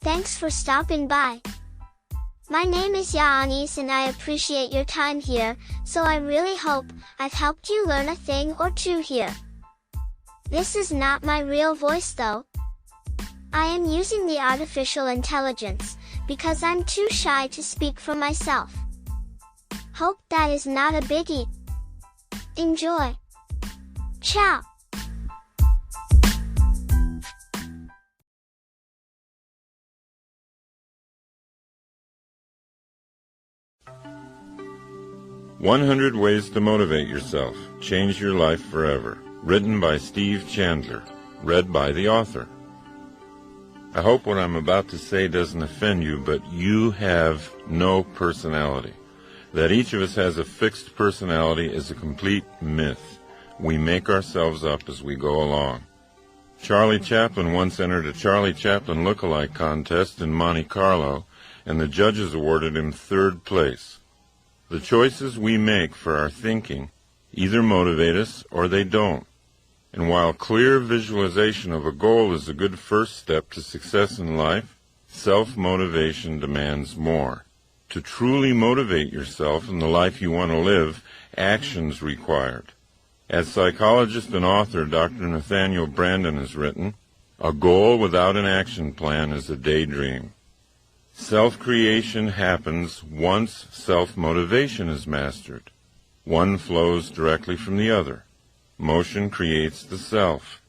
Thanks for stopping by. My name is Yanis and I appreciate your time here, so I really hope I've helped you learn a thing or two here. This is not my real voice though. I am using the artificial intelligence, because I'm too shy to speak for myself. Hope that is not a biggie. Enjoy. Ciao. "100 Ways to Motivate Yourself. Change Your Life Forever." Written by Steve Chandler. Read by the author. I hope what I'm about to say doesn't offend you, but you have no personality. That each of us has a fixed personality is a complete myth. We make ourselves up as we go along. Charlie Chaplin once entered a Charlie Chaplin look-alike contest in Monte Carlo, and the judges awarded him 3rd place. The choices we make for our thinking either motivate us or they don't. And while clear visualization of a goal is a good first step to success in life, self-motivation demands more. To truly motivate yourself in the life you want to live, action's required. As psychologist and author Dr. Nathaniel Branden has written, "A goal without an action plan is a daydream." Self-creation happens once self-motivation is mastered. One flows directly from the other. Motion creates the self.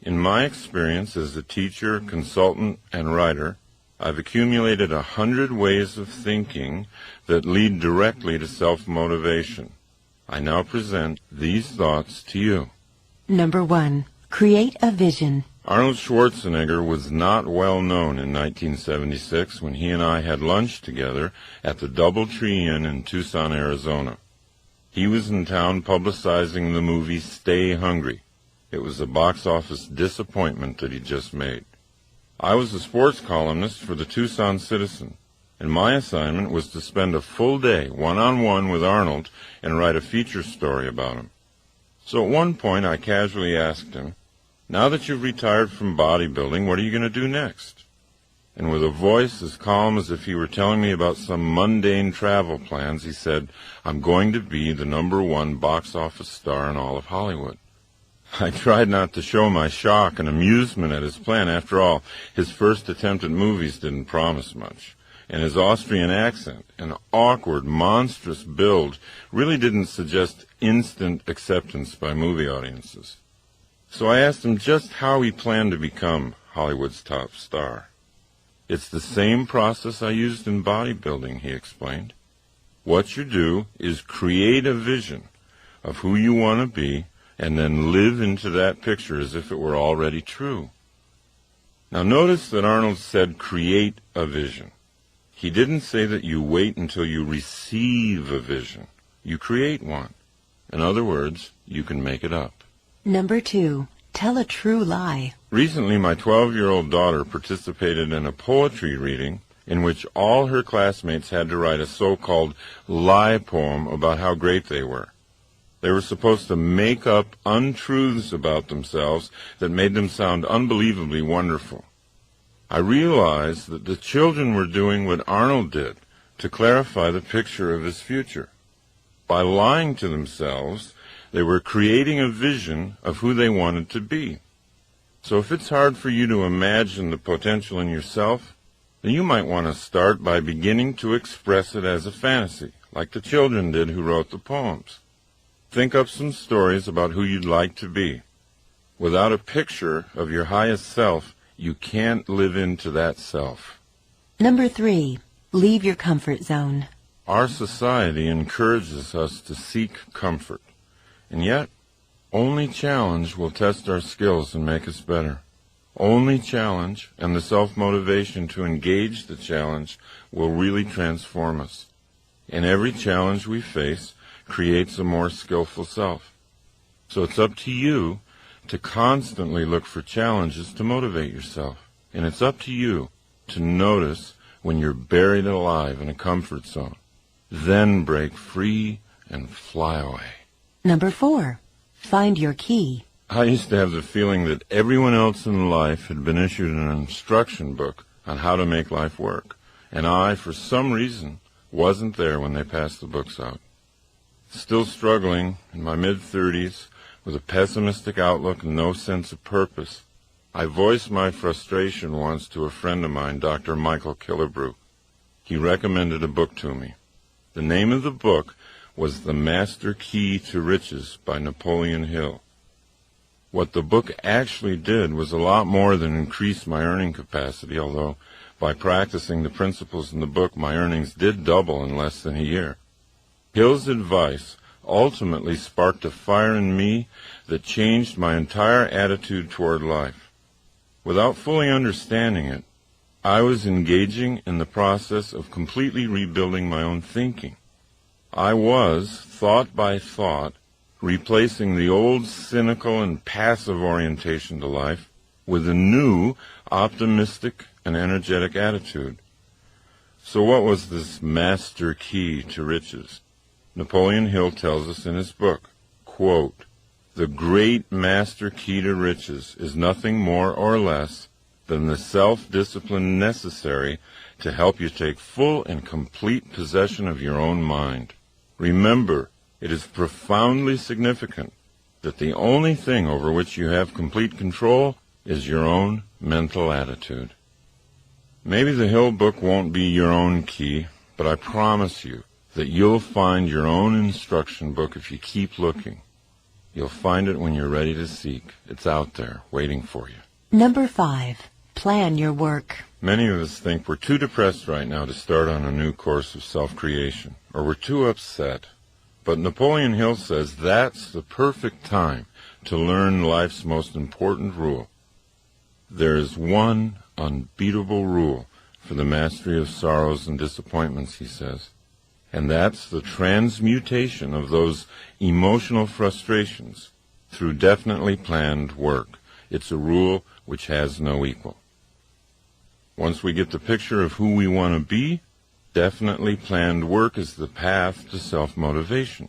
In my experience as a teacher, consultant, and writer, I've accumulated 100 ways of thinking that lead directly to self-motivation. I now present these thoughts to you. Number 1. Create a vision. Arnold Schwarzenegger was not well known in 1976 when he and I had lunch together at the DoubleTree Inn in Tucson, Arizona. He was in town publicizing the movie Stay Hungry. It was a box office disappointment that he just made. I was a sports columnist for the Tucson Citizen, and my assignment was to spend a full day one-on-one with Arnold and write a feature story about him. So at one point I casually asked him, "Now that you've retired from bodybuilding, what are you going to do next?" And with a voice as calm as if he were telling me about some mundane travel plans, he said, "I'm going to be the #1 box office star in all of Hollywood." I tried not to show my shock and amusement at his plan. After all, his first attempt at movies didn't promise much, and his Austrian accent, an awkward, monstrous build, really didn't suggest instant acceptance by movie audiences. So I asked him just how he planned to become Hollywood's top star. "It's the same process I used in bodybuilding," he explained. "What you do is create a vision of who you want to be and then live into that picture as if it were already true." Now notice that Arnold said create a vision. He didn't say that you wait until you receive a vision. You create one. In other words, you can make it up. Number 2. Tell a true lie. Recently, my 12-year-old daughter participated in a poetry reading in which all her classmates had to write a so-called lie poem about how great they were. They were supposed to make up untruths about themselves that made them sound unbelievably wonderful. I realized that the children were doing what Arnold did to clarify the picture of his future. By lying to themselves, they were creating a vision of who they wanted to be. So if it's hard for you to imagine the potential in yourself, then you might want to start by beginning to express it as a fantasy, like the children did who wrote the poems. Think up some stories about who you'd like to be. Without a picture of your highest self, you can't live into that self. Number 3. Leave your comfort zone. Our society encourages us to seek comfort, and yet only challenge will test our skills and make us better. Only challenge and the self-motivation to engage the challenge will really transform us. And every challenge we face creates a more skillful self. So it's up to you to constantly look for challenges to motivate yourself. And it's up to you to notice when you're buried alive in a comfort zone. Then break free and fly away. Number 4. Find your key. I used to have the feeling that everyone else in life had been issued an instruction book on how to make life work, and I, for some reason, wasn't there when they passed the books out. Still struggling in my mid-30s with a pessimistic outlook and no sense of purpose, I voiced my frustration once to a friend of mine, Dr. Michael Killebrew. He recommended a book to me. The name of the book was The Master Key to Riches by Napoleon Hill. What the book actually did was a lot more than increase my earning capacity, although by practicing the principles in the book, my earnings did double in less than a year. Hill's advice ultimately sparked a fire in me that changed my entire attitude toward life. Without fully understanding it, I was engaging in the process of completely rebuilding my own thinking. I was, thought by thought, replacing the old cynical and passive orientation to life with a new, optimistic and energetic attitude. So what was this master key to riches? Napoleon Hill tells us in his book, quote, "The great master key to riches is nothing more or less than the self-discipline necessary to help you take full and complete possession of your own mind. Remember, it is profoundly significant that the only thing over which you have complete control is your own mental attitude." Maybe the Hill book won't be your own key, but I promise you that you'll find your own instruction book if you keep looking. You'll find it when you're ready to seek. It's out there, waiting for you. Number 5. Plan your work. Many of us think we're too depressed right now to start on a new course of self-creation, or we're too upset. But Napoleon Hill says that's the perfect time to learn life's most important rule. There is one unbeatable rule for the mastery of sorrows and disappointments, he says, and that's the transmutation of those emotional frustrations through definitely planned work. It's a rule which has no equal. Once we get the picture of who we want to be, definitely planned work is the path to self-motivation.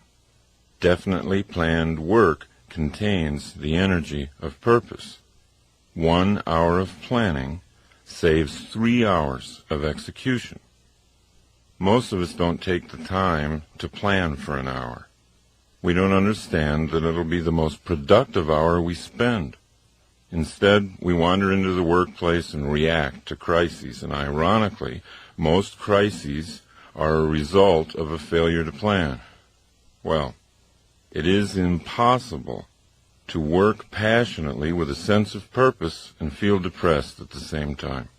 Definitely planned work contains the energy of purpose. 1 hour of planning saves 3 hours of execution. Most of us don't take the time to plan for an hour. We don't understand that it'll be the most productive hour we spend. Instead, we wander into the workplace and react to crises, and ironically, most crises are a result of a failure to plan. Well, it is impossible to work passionately with a sense of purpose and feel depressed at the same time.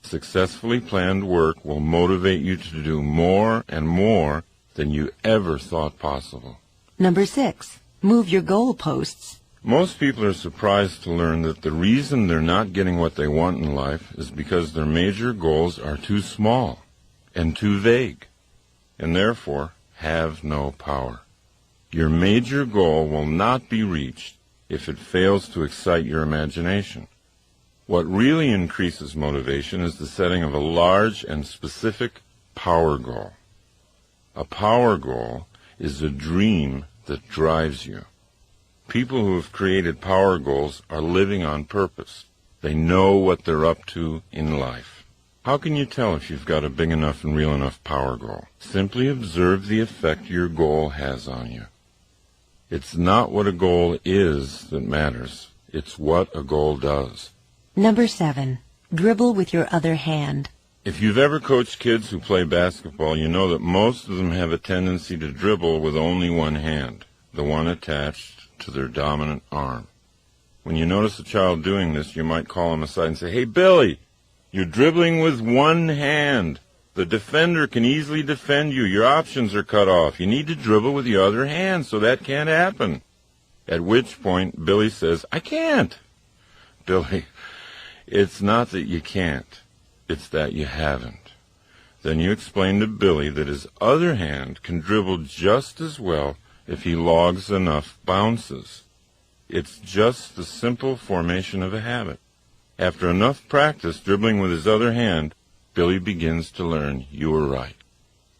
Successfully planned work will motivate you to do more and more than you ever thought possible. Number 6. Move your goalposts. Most people are surprised to learn that the reason they're not getting what they want in life is because their major goals are too small and too vague, and therefore have no power. Your major goal will not be reached if it fails to excite your imagination. What really increases motivation is the setting of a large and specific power goal. A power goal is a dream that drives you. People who have created power goals are living on purpose. They know what they're up to in life. How can you tell if you've got a big enough and real enough power goal? Simply observe the effect your goal has on you. It's not what a goal is that matters. It's what a goal does. Number 7. Dribble with your other hand. If you've ever coached kids who play basketball, you know that most of them have a tendency to dribble with only one hand, the one attached to their dominant arm. When you notice a child doing this, you might call him aside and say, "Hey, Billy, you're dribbling with one hand. The defender can easily defend you. Your options are cut off. You need to dribble with the other hand so that can't happen." At which point, Billy says, "I can't." Billy, it's not that you can't. It's that you haven't. Then you explain to Billy that his other hand can dribble just as well if he logs enough bounces. It's just the simple formation of a habit. After enough practice dribbling with his other hand, Billy begins to learn you were right.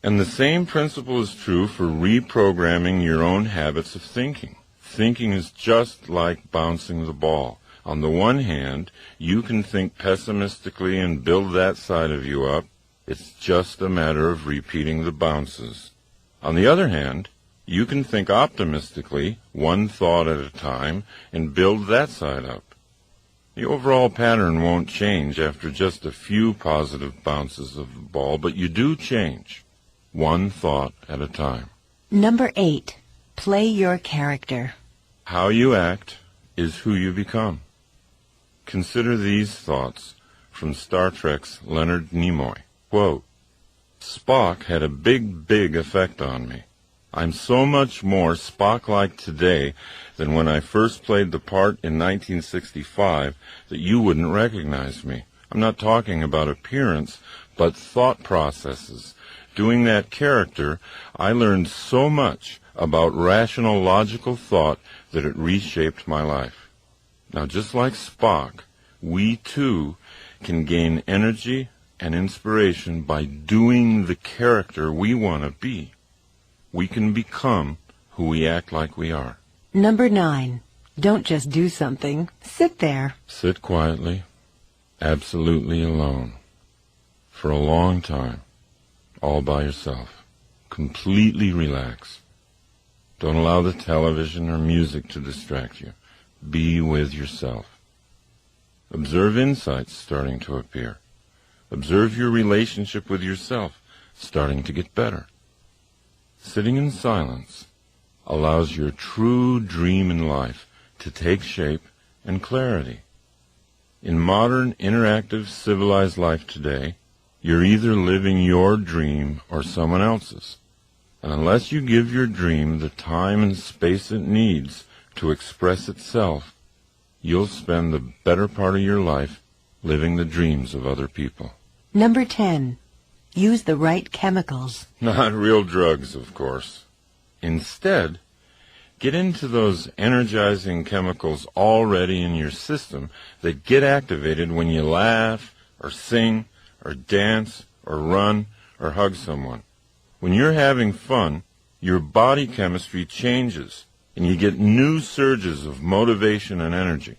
And the same principle is true for reprogramming your own habits of thinking. Thinking is just like bouncing the ball. On the one hand, you can think pessimistically and build that side of you up. It's just a matter of repeating the bounces. On the other hand, you can think optimistically, one thought at a time, and build that side up. The overall pattern won't change after just a few positive bounces of the ball, but you do change, one thought at a time. Number 8. Play your character. How you act is who you become. Consider these thoughts from Star Trek's Leonard Nimoy. Quote, Spock had a big effect on me. I'm so much more Spock-like today than when I first played the part in 1965 that you wouldn't recognize me. I'm not talking about appearance, but thought processes. Doing that character, I learned so much about rational, logical thought that it reshaped my life. Now, just like Spock, we too can gain energy and inspiration by doing the character we want to be. We can become who we act like we are. Number 9. Don't just do something. Sit there. Sit quietly, absolutely alone, for a long time, all by yourself. Completely relax. Don't allow the television or music to distract you. Be with yourself. Observe insights starting to appear. Observe your relationship with yourself starting to get better. Sitting in silence allows your true dream in life to take shape and clarity. In modern, interactive, civilized life today, you're either living your dream or someone else's. And unless you give your dream the time and space it needs to express itself, you'll spend the better part of your life living the dreams of other people. Number 10. Use the right chemicals. Not real drugs, of course. Instead, get into those energizing chemicals already in your system that get activated when you laugh, or sing, or dance, or run, or hug someone. When you're having fun, your body chemistry changes, and you get new surges of motivation and energy.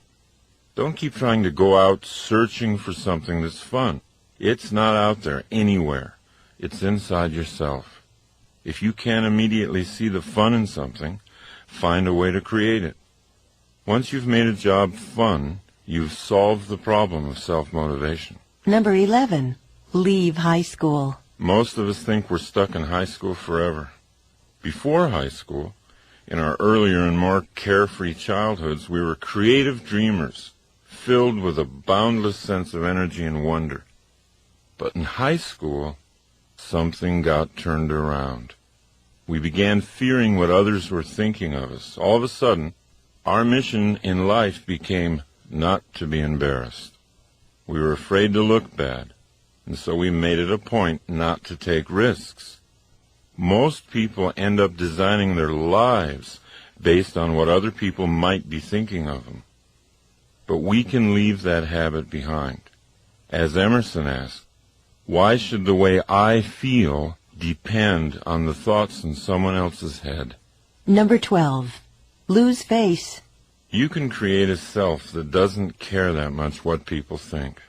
Don't keep trying to go out searching for something that's fun. It's not out there anywhere. It's inside yourself. If you can't immediately see the fun in something, find a way to create it. Once you've made a job fun, you've solved the problem of self-motivation. Number 11. Leave high school. Most of us think we're stuck in high school forever. Before high school, in our earlier and more carefree childhoods, we were creative dreamers, filled with a boundless sense of energy and wonder. But in high school, something got turned around. We began fearing what others were thinking of us. All of a sudden, our mission in life became not to be embarrassed. We were afraid to look bad, and so we made it a point not to take risks. Most people end up designing their lives based on what other people might be thinking of them. But we can leave that habit behind. As Emerson asked, why should the way I feel depend on the thoughts in someone else's head? Number 12. Lose face. You can create a self that doesn't care that much what people think.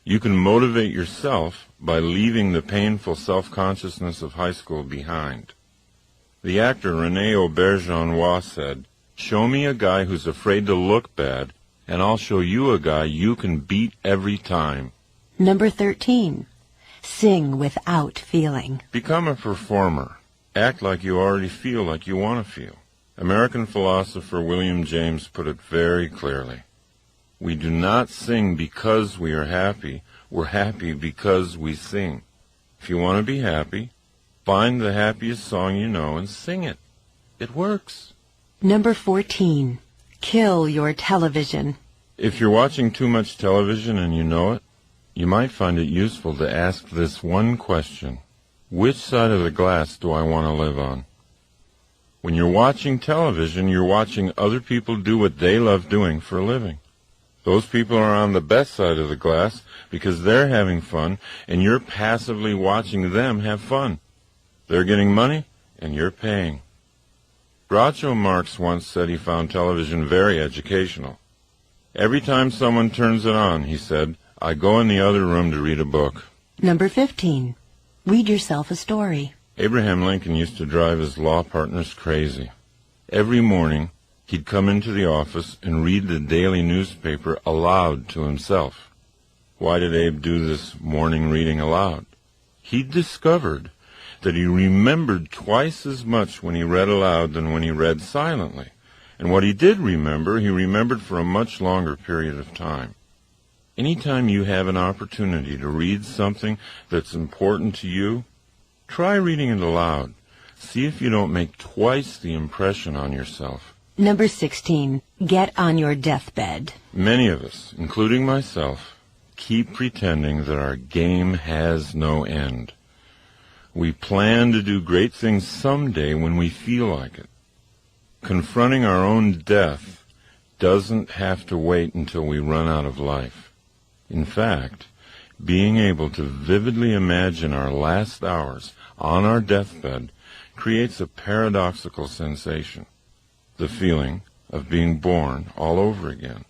You can motivate yourself by leaving the painful self-consciousness of high school behind. The actor René Auberjonois said, "Show me a guy who's afraid to look bad, and I'll show you a guy you can beat every time." Number 13. Sing without feeling. Become a performer. Act like you already feel like you want to feel. American philosopher William James put it very clearly. We do not sing because we are happy. We're happy because we sing. If you want to be happy, find the happiest song you know and sing it. It works. Number 14. Kill your television. If you're watching too much television and you know it, you might find it useful to ask this one question. Which side of the glass do I want to live on? When you're watching television, you're watching other people do what they love doing for a living. Those people are on the best side of the glass because they're having fun, and you're passively watching them have fun. They're getting money, and you're paying. Groucho Marx once said he found television very educational. Every time someone turns it on, he said, I go in the other room to read a book. Number 15. Read yourself a story. Abraham Lincoln used to drive his law partners crazy. Every morning, he'd come into the office and read the daily newspaper aloud to himself. Why did Abe do this morning reading aloud? He discovered that he remembered twice as much when he read aloud than when he read silently. And what he did remember, he remembered for a much longer period of time. Anytime you have an opportunity to read something that's important to you, try reading it aloud. See if you don't make twice the impression on yourself. Number 16. Get on your deathbed. Many of us, including myself, keep pretending that our game has no end. We plan to do great things someday when we feel like it. Confronting our own death doesn't have to wait until we run out of life. In fact, being able to vividly imagine our last hours on our deathbed creates a paradoxical sensation, the feeling of being born all over again.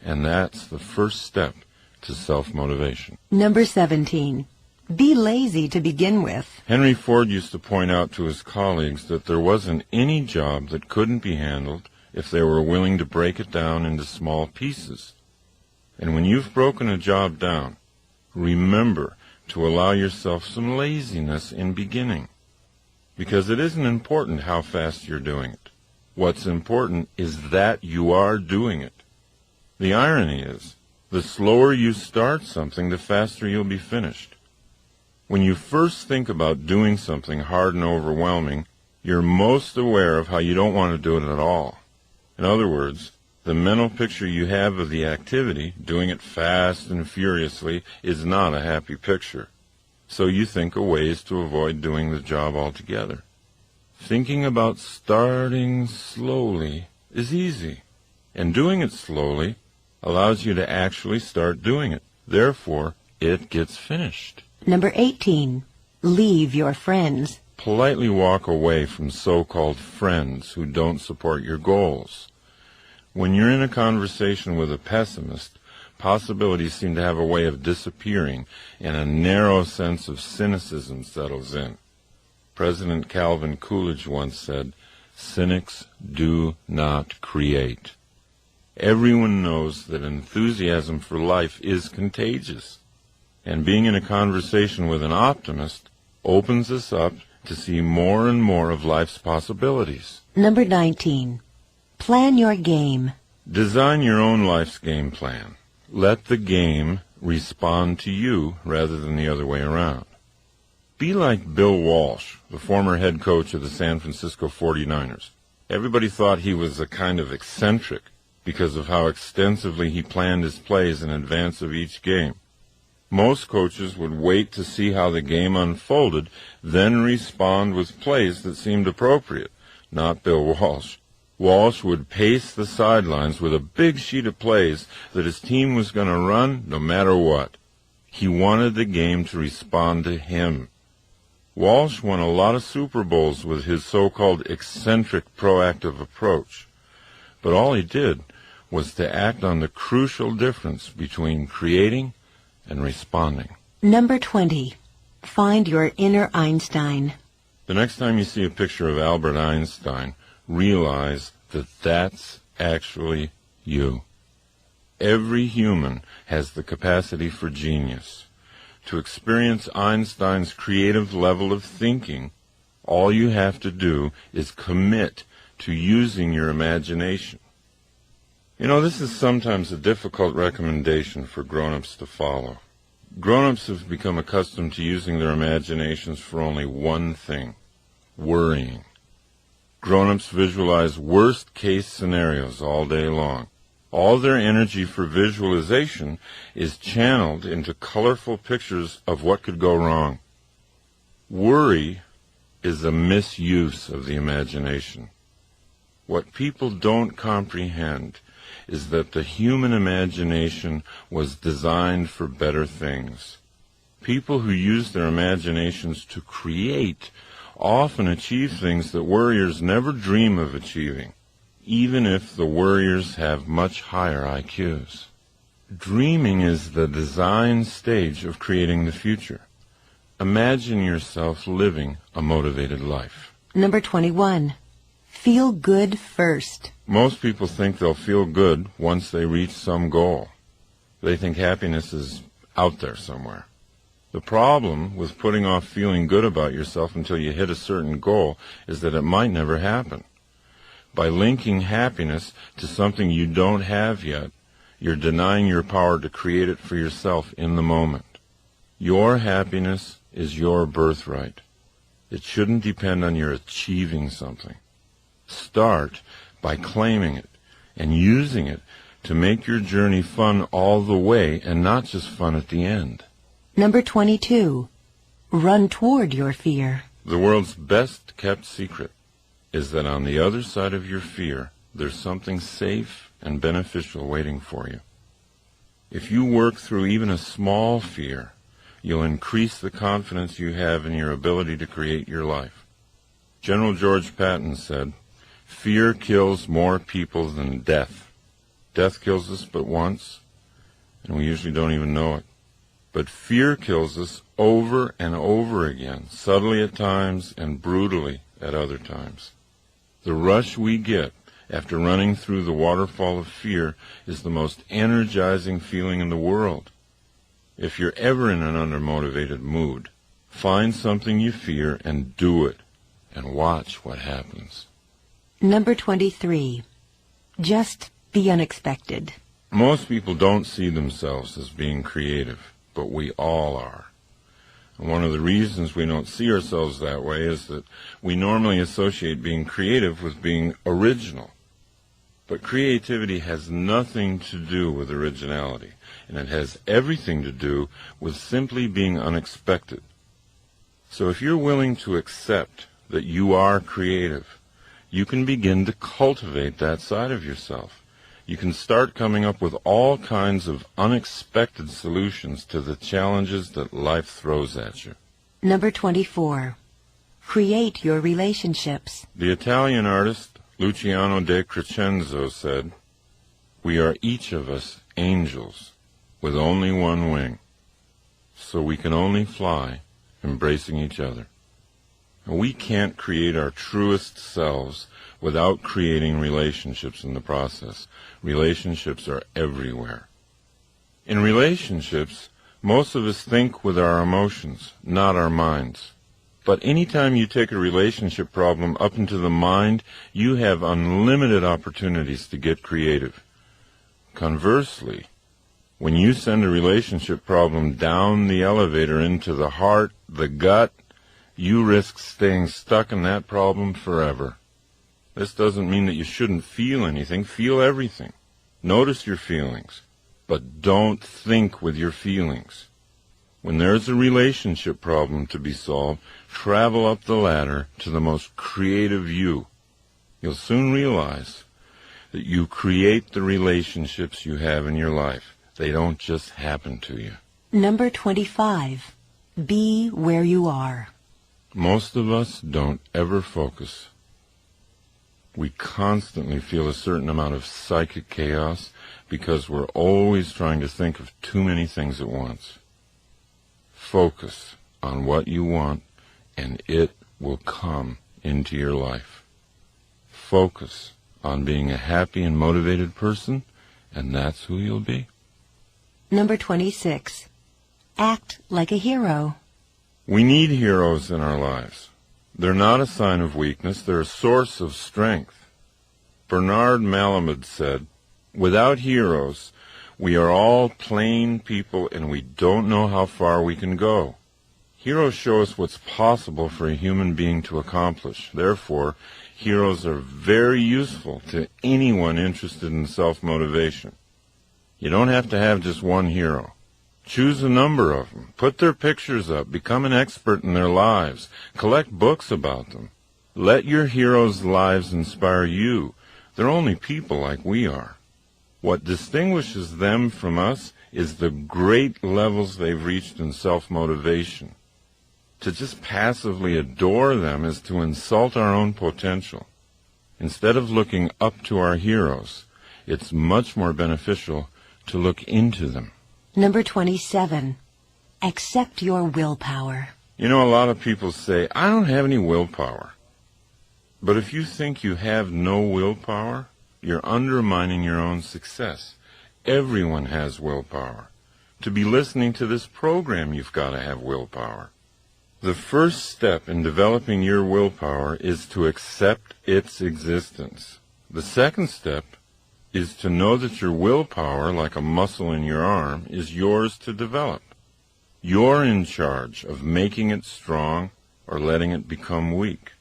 And that's the first step to self-motivation. Number 17. Be lazy to begin with. Henry Ford used to point out to his colleagues that there wasn't any job that couldn't be handled if they were willing to break it down into small pieces. And when you've broken a job down, remember to allow yourself some laziness in beginning. Because it isn't important how fast you're doing it. What's important is that you are doing it. The irony is, the slower you start something, the faster you'll be finished. When you first think about doing something hard and overwhelming, you're most aware of how you don't want to do it at all. In other words, the mental picture you have of the activity, doing it fast and furiously, is not a happy picture. So you think of ways to avoid doing the job altogether. Thinking about starting slowly is easy, and doing it slowly allows you to actually start doing it. Therefore, it gets finished. Number 18. Leave your friends. Politely walk away from so-called friends who don't support your goals. When you're in a conversation with a pessimist, possibilities seem to have a way of disappearing, and a narrow sense of cynicism settles in. President Calvin Coolidge once said, "Cynics do not create." Everyone knows that enthusiasm for life is contagious. And being in a conversation with an optimist opens us up to see more and more of life's possibilities. Number 19. Plan your game. Design your own life's game plan. Let the game respond to you rather than the other way around. Be like Bill Walsh, the former head coach of the San Francisco 49ers. Everybody thought he was a kind of eccentric because of how extensively he planned his plays in advance of each game. Most coaches would wait to see how the game unfolded, then respond with plays that seemed appropriate. Not Bill Walsh. Walsh would pace the sidelines with a big sheet of plays that his team was going to run no matter what. He wanted the game to respond to him. Walsh won a lot of Super Bowls with his so-called eccentric proactive approach. But all he did was to act on the crucial difference between creating and responding. Number 20. Find your inner Einstein. The next time you see a picture of Albert Einstein, realize that that's actually you. Every human has the capacity for genius. To experience Einstein's creative level of thinking, all you have to do is commit to using your imagination. You know, this is sometimes a difficult recommendation for grown-ups to follow. Grown-ups have become accustomed to using their imaginations for only one thing: worrying. Grown-ups visualize worst-case scenarios all day long. All their energy for visualization is channeled into colorful pictures of what could go wrong. Worry is a misuse of the imagination. What people don't comprehend is that the human imagination was designed for better things. People who use their imaginations to create often achieve things that worriers never dream of achieving. even if the worriers have much higher IQs. Dreaming is the design stage of creating the future. Imagine yourself living a motivated life. Number 21. Feel good first. Most people think they'll feel good once they reach some goal. They think happiness is out there somewhere. The problem with putting off feeling good about yourself until you hit a certain goal is that it might never happen. By linking happiness to something you don't have yet, you're denying your power to create it for yourself in the moment. Your happiness is your birthright. It shouldn't depend on your achieving something. Start by claiming it and using it to make your journey fun all the way and not just fun at the end. Number 22. Run toward your fear. The world's best kept secret is that on the other side of your fear, there's something safe and beneficial waiting for you. If you work through even a small fear, you'll increase the confidence you have in your ability to create your life. General George Patton said, "Fear kills more people than death. Death kills us but once, and we usually don't even know it. But fear kills us over and over again, subtly at times and brutally at other times. The rush we get after running through the waterfall of fear is the most energizing feeling in the world. If you're ever in an undermotivated mood, find something you fear and do it, and watch what happens." Number 23. Just the unexpected. Most people don't see themselves as being creative, but we all are. And one of the reasons we don't see ourselves that way is that we normally associate being creative with being original. But creativity has nothing to do with originality, and it has everything to do with simply being unexpected. So if you're willing to accept that you are creative, you can begin to cultivate that side of yourself. You can start coming up with all kinds of unexpected solutions to the challenges that life throws at you. Number 24. Create your relationships. The Italian artist Luciano de Crescenzo said, "We are each of us angels with only one wing, so we can only fly embracing each other." And we can't create our truest selves without creating relationships in the process. Relationships are everywhere. In relationships, most of us think with our emotions, not our minds. But anytime you take a relationship problem up into the mind, you have unlimited opportunities to get creative. Conversely, when you send a relationship problem down the elevator into the heart, the gut, you risk staying stuck in that problem forever. This doesn't mean that you shouldn't feel anything. Feel everything. Notice your feelings, but don't think with your feelings. When there's a relationship problem to be solved, travel up the ladder to the most creative you. You'll soon realize that you create the relationships you have in your life. They don't just happen to you. Number 25. Be where you are. Most of us don't ever focus. We constantly feel a certain amount of psychic chaos because we're always trying to think of too many things at once. Focus on what you want, and it will come into your life. Focus on being a happy and motivated person, and that's who you'll be. Number 26. Act like a hero. We need heroes in our lives. They're not a sign of weakness, they're a source of strength. Bernard Malamud said, "Without heroes, we are all plain people and we don't know how far we can go." Heroes show us what's possible for a human being to accomplish. Therefore, heroes are very useful to anyone interested in self-motivation. You don't have to have just one hero. Choose a number of them. Put their pictures up. Become an expert in their lives. Collect books about them. Let your heroes' lives inspire you. They're only people like we are. What distinguishes them from us is the great levels they've reached in self-motivation. To just passively adore them is to insult our own potential. Instead of looking up to our heroes, it's much more beneficial to look into them. Number 27. Accept your willpower. You know, a lot of people say, I don't have any willpower. But if you think you have no willpower, you're undermining your own success. Everyone has willpower. To be listening to this program, you've got to have willpower. The first step in developing your willpower is to accept its existence. The second step is to know that your willpower, like a muscle in your arm, is yours to develop. You're in charge of making it strong or letting it become weak.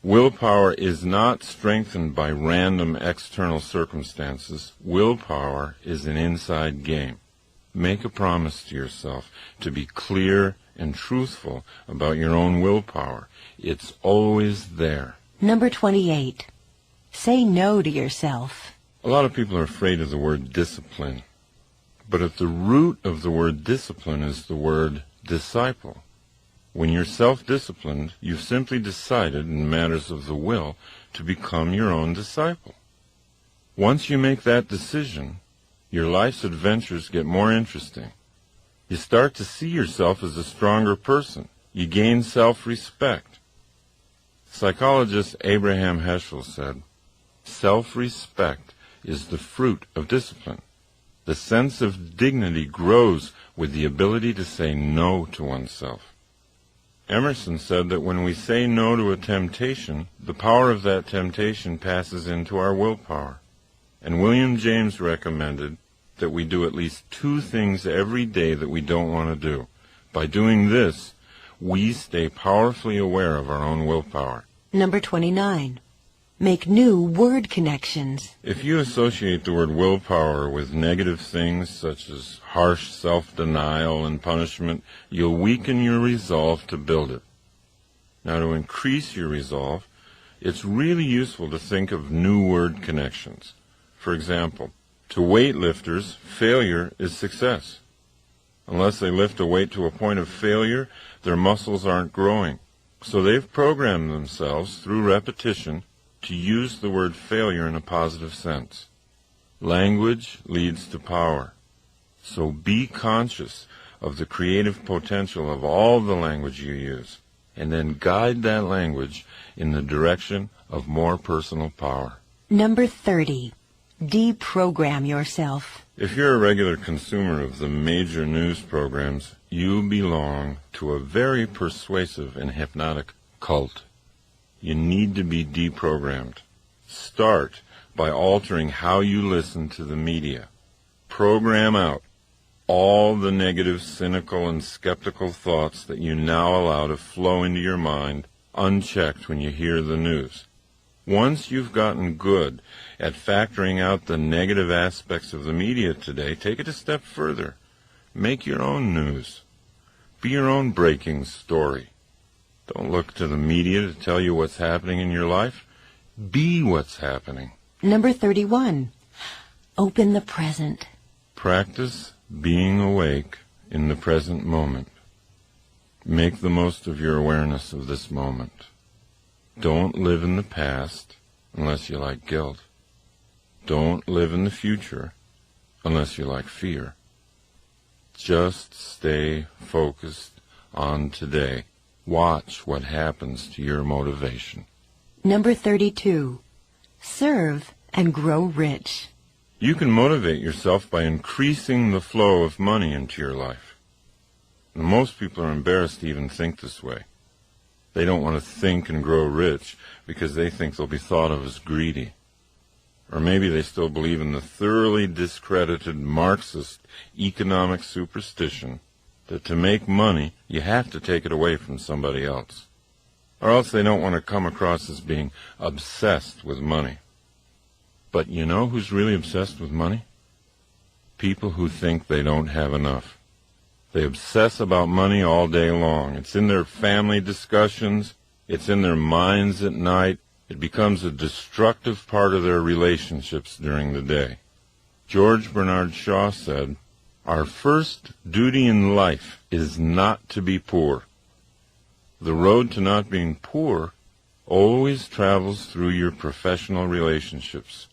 Willpower is not strengthened by random external circumstances. Willpower is an inside game. Make a promise to yourself to be clear and truthful about your own willpower. It's always there. Number 28. Say no to yourself. A lot of people are afraid of the word discipline. But at the root of the word discipline is the word disciple. When you're self-disciplined, you've simply decided in matters of the will to become your own disciple. Once you make that decision, your life's adventures get more interesting. You start to see yourself as a stronger person. You gain self-respect. Psychologist Abraham Heschel said, self-respect is the fruit of discipline. The sense of dignity grows with the ability to say no to oneself. Emerson said that when we say no to a temptation, the power of that temptation passes into our willpower. And William James recommended that we do at least 2 things every day that we don't want to do. By doing this, we stay powerfully aware of our own willpower. Number 29. Make new word connections. If you associate the word willpower with negative things such as harsh self-denial and punishment, you'll weaken your resolve to build it. Now, to increase your resolve, it's really useful to think of new word connections. For example, to weightlifters, failure is success. Unless they lift a weight to a point of failure, their muscles aren't growing. So they've programmed themselves through repetition to use the word failure in a positive sense. Language leads to power. So be conscious of the creative potential of all the language you use, and then guide that language in the direction of more personal power. Number 30. Deprogram yourself. If you're a regular consumer of the major news programs, you belong to a very persuasive and hypnotic cult. You need to be deprogrammed. Start by altering how you listen to the media. Program out all the negative, cynical, and skeptical thoughts that you now allow to flow into your mind unchecked when you hear the news. Once you've gotten good at factoring out the negative aspects of the media today, take it a step further. Make your own news. Be your own breaking story. Don't look to the media to tell you what's happening in your life. Be what's happening. Number 31. Open the present. Practice being awake in the present moment. Make the most of your awareness of this moment. Don't live in the past unless you like guilt. Don't live in the future unless you like fear. Just stay focused on today. Watch what happens to your motivation. Number 32. Serve and grow rich. You can motivate yourself by increasing the flow of money into your life. And most people are embarrassed to even think this way. They don't want to think and grow rich because they think they'll be thought of as greedy. Or maybe they still believe in the thoroughly discredited Marxist economic superstition that to make money, you have to take it away from somebody else. Or else they don't want to come across as being obsessed with money. But you know who's really obsessed with money? People who think they don't have enough. They obsess about money all day long. It's in their family discussions. It's in their minds at night. It becomes a destructive part of their relationships during the day. George Bernard Shaw said, "Our first duty in life is not to be poor. The road to not being poor always travels through your professional relationships.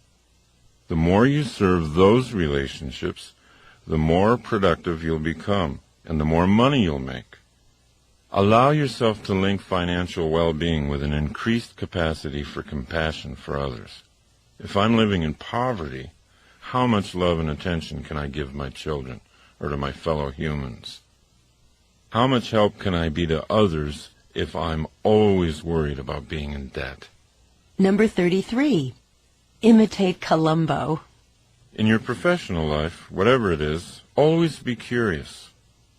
The more you serve those relationships, the more productive you'll become, and the more money you'll make. Allow yourself to link financial well-being with an increased capacity for compassion for others. If I'm living in poverty, how much love and attention can I give my children or to my fellow humans? How much help can I be to others if I'm always worried about being in debt? Number 33. Imitate Columbo. In your professional life, whatever it is, always be curious.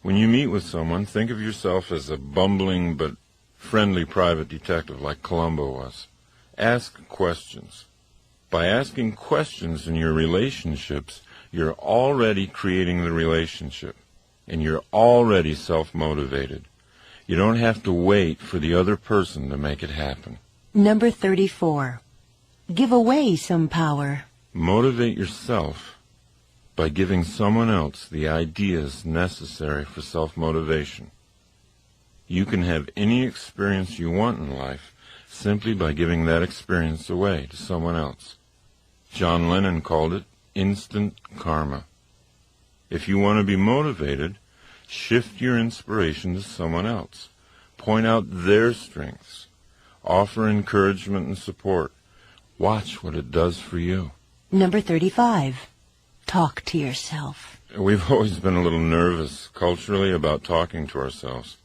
When you meet with someone, think of yourself as a bumbling but friendly private detective like Columbo was. Ask questions. By asking questions in your relationships, you're already creating the relationship, and you're already self-motivated. You don't have to wait for the other person to make it happen. Number 34. Give away some power. Motivate yourself by giving someone else the ideas necessary for self-motivation. You can have any experience you want in life simply by giving that experience away to someone else. John Lennon called it instant karma. If you want to be motivated, shift your inspiration to someone else. Point out their strengths. Offer encouragement and support. Watch what it does for you. Number 35. Talk to yourself. We've always been a little nervous culturally about talking to ourselves.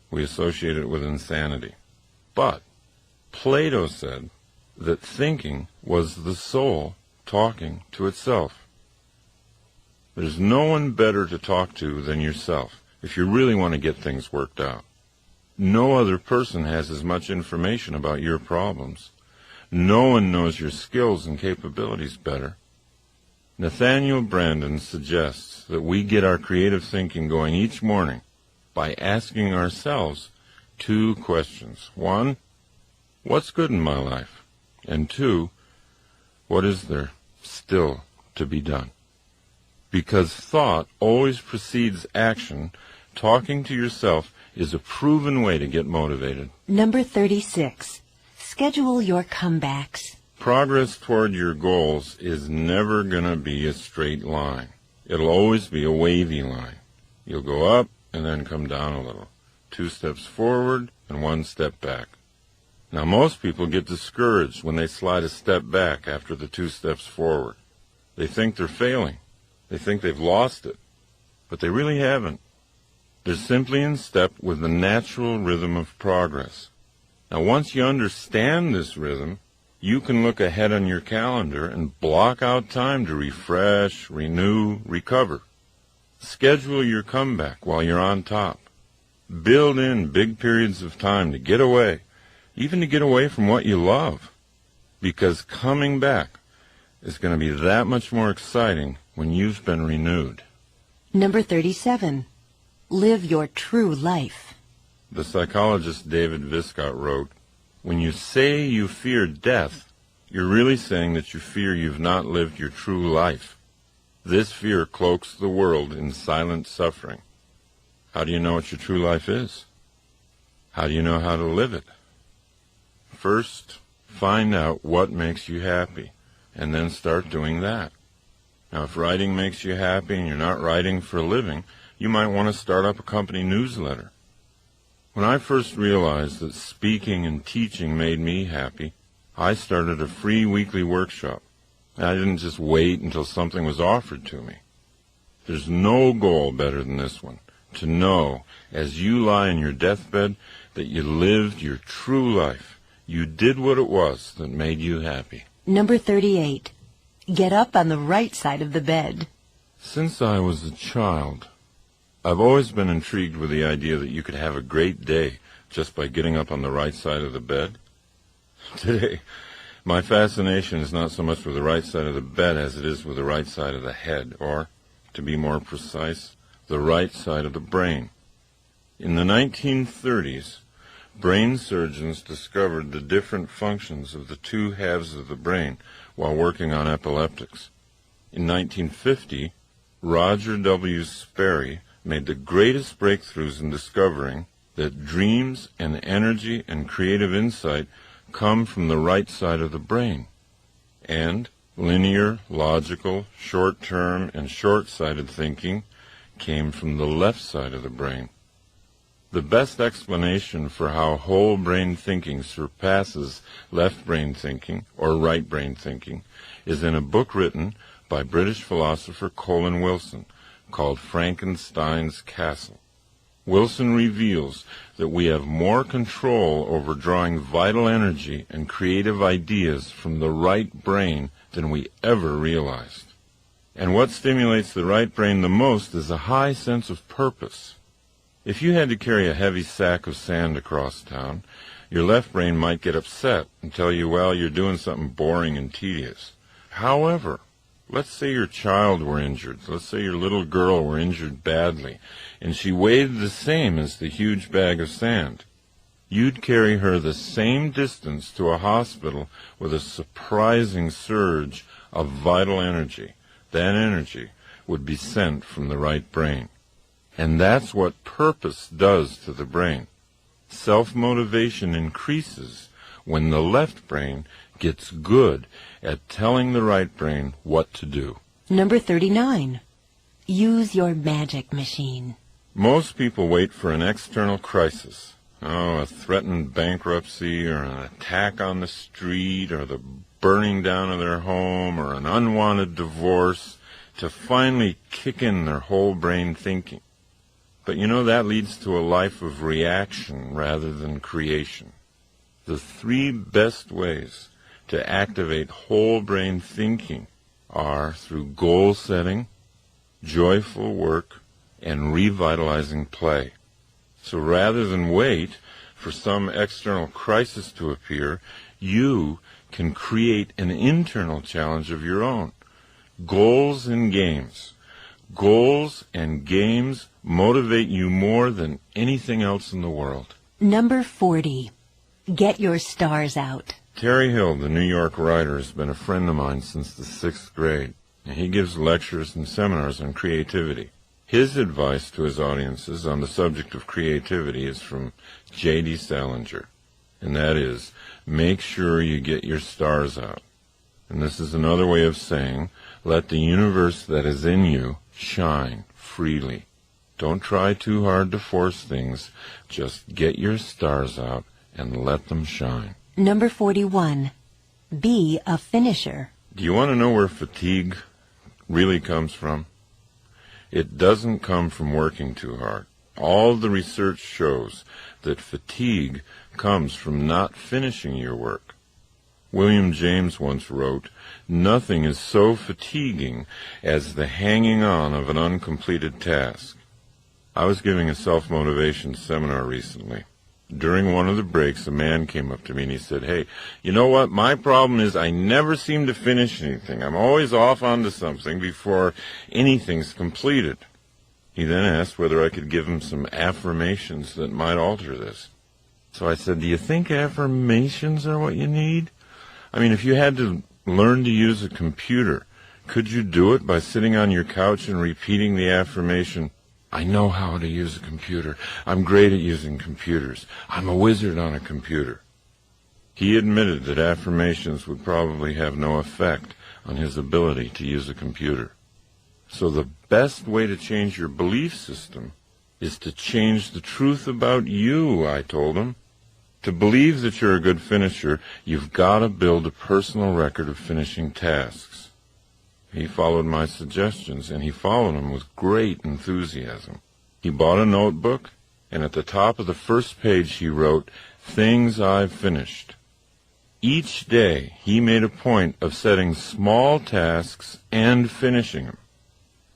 We associate it with insanity. But Plato said that thinking was the soul talking to itself. There's no one better to talk to than yourself if you really want to get things worked out. No other person has as much information about your problems. No one knows your skills and capabilities better. Nathaniel Brandon suggests that we get our creative thinking going each morning by asking ourselves 2 questions. 1, what's good in my life? And 2, what is there still to be done? Because thought always precedes action, talking to yourself is a proven way to get motivated. Number 36. Schedule your comebacks. Progress toward your goals is never going to be a straight line. It'll always be a wavy line. You'll go up and then come down a little. 2 steps forward and 1 step back. Now, most people get discouraged when they slide a step back after the 2 steps forward. They think they're failing. They think they've lost it. But they really haven't. They're simply in step with the natural rhythm of progress. Now, once you understand this rhythm, you can look ahead on your calendar and block out time to refresh, renew, recover. Schedule your comeback while you're on top. Build in big periods of time to get away, even to get away from what you love, because coming back is going to be that much more exciting when you've been renewed. Number 37. Live your true life. The psychologist David Viscott wrote, when you say you fear death, you're really saying that you fear you've not lived your true life. This fear cloaks the world in silent suffering. How do you know what your true life is? How do you know how to live it? First, find out what makes you happy, and then start doing that. Now, if writing makes you happy and you're not writing for a living, you might want to start up a company newsletter. When I first realized that speaking and teaching made me happy, I started a free weekly workshop. I didn't just wait until something was offered to me. There's no goal better than this one, to know, as you lie in your deathbed, that you lived your true life. You did what it was that made you happy. Number 38. Get up on the right side of the bed. Since I was a child, I've always been intrigued with the idea that you could have a great day just by getting up on the right side of the bed. Today, my fascination is not so much with the right side of the bed as it is with the right side of the head, or, to be more precise, the right side of the brain. In the 1930s, brain surgeons discovered the different functions of the 2 halves of the brain while working on epileptics. In 1950, Roger W. Sperry made the greatest breakthroughs in discovering that dreams and energy and creative insight come from the right side of the brain, and linear, logical, short-term, and short-sighted thinking came from the left side of the brain. The best explanation for how whole brain thinking surpasses left brain thinking or right brain thinking is in a book written by British philosopher Colin Wilson called Frankenstein's Castle. Wilson reveals that we have more control over drawing vital energy and creative ideas from the right brain than we ever realized. And what stimulates the right brain the most is a high sense of purpose. If you had to carry a heavy sack of sand across town, your left brain might get upset and tell you, well, you're doing something boring and tedious. However, let's say your child were injured. Let's say your little girl were injured badly, and she weighed the same as the huge bag of sand. You'd carry her the same distance to a hospital with a surprising surge of vital energy. That energy would be sent from the right brain. And that's what purpose does to the brain. Self-motivation increases when the left brain gets good at telling the right brain what to do. Number 39. Use your magic machine. Most people wait for an external crisis. A threatened bankruptcy or an attack on the street or the burning down of their home or an unwanted divorce to finally kick in their whole brain thinking. But that leads to a life of reaction rather than creation. The 3 best ways to activate whole brain thinking are through goal setting, joyful work, and revitalizing play. So rather than wait for some external crisis to appear, you can create an internal challenge of your own. Goals and games. Goals and games motivate you more than anything else in the world. Number 40. Get your stars out. Terry Hill, the New York writer, has been a friend of mine since the 6th grade, and he gives lectures and seminars on creativity. His advice to his audiences on the subject of creativity is from J.D. Salinger, and that is, make sure you get your stars out. And this is another way of saying, let the universe that is in you shine freely. Don't try too hard to force things. Just get your stars out and let them shine. Number 41. Be a finisher. Do you want to know where fatigue really comes from? It doesn't come from working too hard. All the research shows that fatigue comes from not finishing your work. William James once wrote, "Nothing is so fatiguing as the hanging on of an uncompleted task." I was giving a self-motivation seminar recently. During one of the breaks, a man came up to me and he said, "Hey, you know what? My problem is I never seem to finish anything. I'm always off onto something before anything's completed." He then asked whether I could give him some affirmations that might alter this. So I said, "Do you think affirmations are what you need? I mean, if you had to learn to use a computer, could you do it by sitting on your couch and repeating the affirmation, 'I know how to use a computer. I'm great at using computers. I'm a wizard on a computer'?" He admitted that affirmations would probably have no effect on his ability to use a computer. So the best way to change your belief system is to change the truth about you, I told him. To believe that you're a good finisher, you've got to build a personal record of finishing tasks. He followed my suggestions, and he followed them with great enthusiasm. He bought a notebook, and at the top of the first page he wrote, "Things I've finished." Each day he made a point of setting small tasks and finishing them.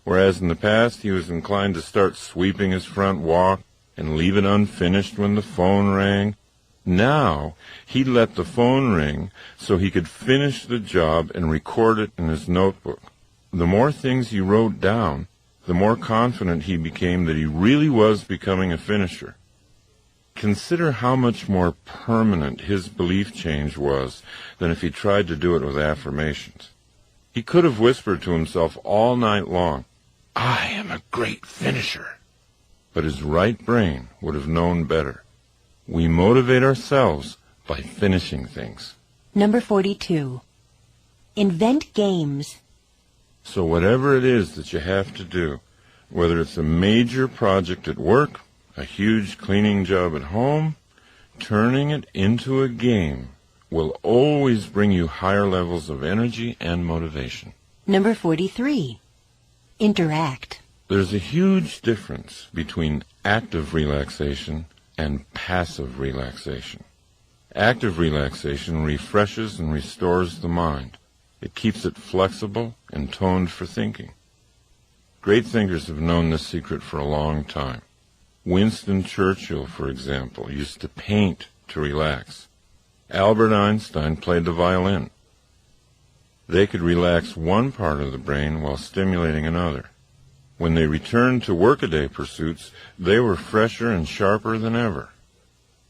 Whereas in the past he was inclined to start sweeping his front walk and leave it unfinished when the phone rang, now he'd let the phone ring so he could finish the job and record it in his notebook. The more things he wrote down, the more confident he became that he really was becoming a finisher. Consider how much more permanent his belief change was than if he tried to do it with affirmations. He could have whispered to himself all night long, "I am a great finisher." But his right brain would have known better. We motivate ourselves by finishing things. Number 42. Invent games. So whatever it is that you have to do, whether it's a major project at work, a huge cleaning job at home, turning it into a game will always bring you higher levels of energy and motivation. Number 43. Interact. There's a huge difference between active relaxation and passive relaxation. Active relaxation refreshes and restores the mind. It keeps it flexible and toned for thinking. Great thinkers have known this secret for a long time. Winston Churchill, for example, used to paint to relax. Albert Einstein played the violin. They could relax one part of the brain while stimulating another. When they returned to workaday pursuits, they were fresher and sharper than ever.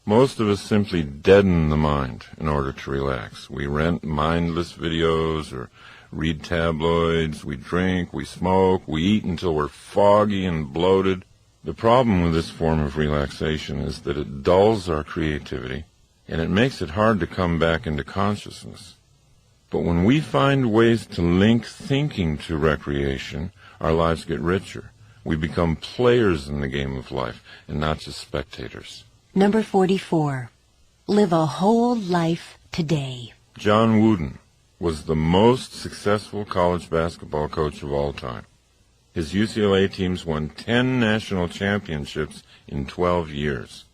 Most of us simply deaden the mind in order to relax. We rent mindless videos or read tabloids, we drink, we smoke, we eat until we're foggy and bloated. The problem with this form of relaxation is that it dulls our creativity and it makes it hard to come back into consciousness. But when we find ways to link thinking to recreation, our lives get richer. We become players in the game of life and not just spectators. Number 44. Live a whole life today. John Wooden was the most successful college basketball coach of all time. His UCLA teams won 10 national championships in 12 years.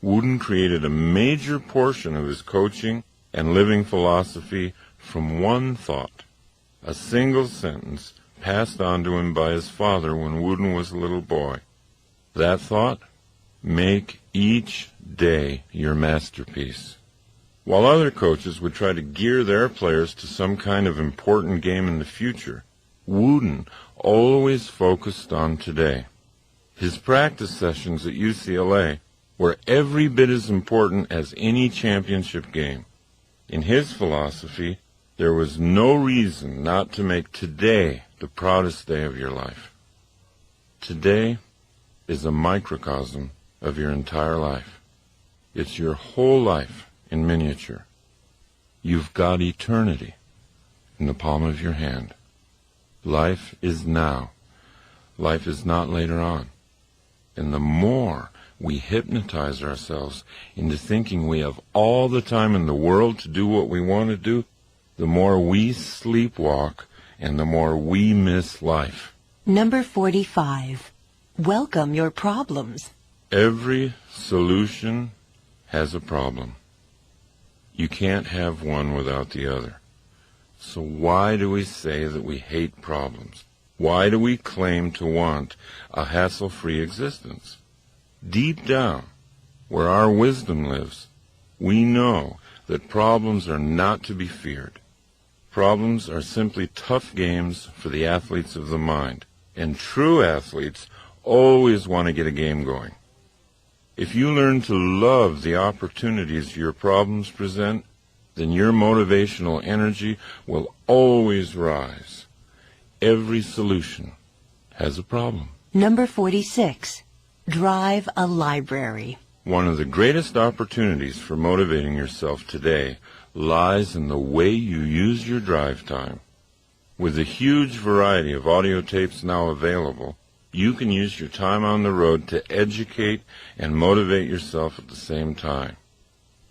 Wooden created a major portion of his coaching and living philosophy from one thought, a single sentence passed on to him by his father when Wooden was a little boy. That thought? Make each day your masterpiece. While other coaches would try to gear their players to some kind of important game in the future, Wooden always focused on today. His practice sessions at UCLA were every bit as important as any championship game. In his philosophy, there was no reason not to make today the proudest day of your life. Today is a microcosm of your entire life. It's your whole life in miniature. You've got eternity in the palm of your hand. Life is now. Life is not later on. And the more we hypnotize ourselves into thinking we have all the time in the world to do what we want to do, the more we sleepwalk and the more we miss life. Number 45. Welcome your problems. Every solution has a problem. You can't have one without the other. So why do we say that we hate problems? Why do we claim to want a hassle-free existence? Deep down, where our wisdom lives, we know that problems are not to be feared. Problems are simply tough games for the athletes of the mind, and true athletes always want to get a game going. If you learn to love the opportunities your problems present, then your motivational energy will always rise. Every solution has a problem. Number 46. Drive a library. One of the greatest opportunities for motivating yourself today lies in the way you use your drive time. With the huge variety of audio tapes now available, you can use your time on the road to educate and motivate yourself at the same time.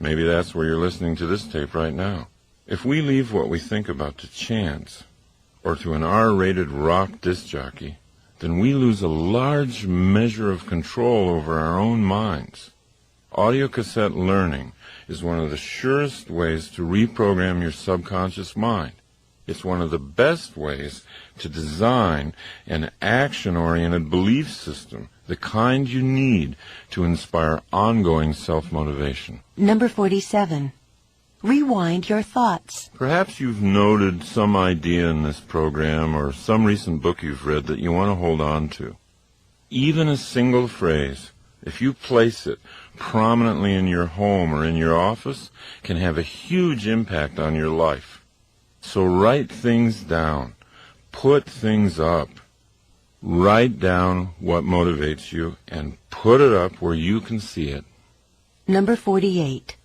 Maybe that's where you're listening to this tape right now. If we leave what we think about to chance, or to an R-rated rock disc jockey, then we lose a large measure of control over our own minds. Audiocassette learning is one of the surest ways to reprogram your subconscious mind. It's one of the best ways to design an action-oriented belief system, the kind you need to inspire ongoing self-motivation. Number 47. Rewind your thoughts. Perhaps you've noted some idea in this program or some recent book you've read that you want to hold on to. Even a single phrase, if you place it prominently in your home or in your office, can have a huge impact on your life. So write things down. Put things up. Write down what motivates you and put it up where you can see it. Number 48.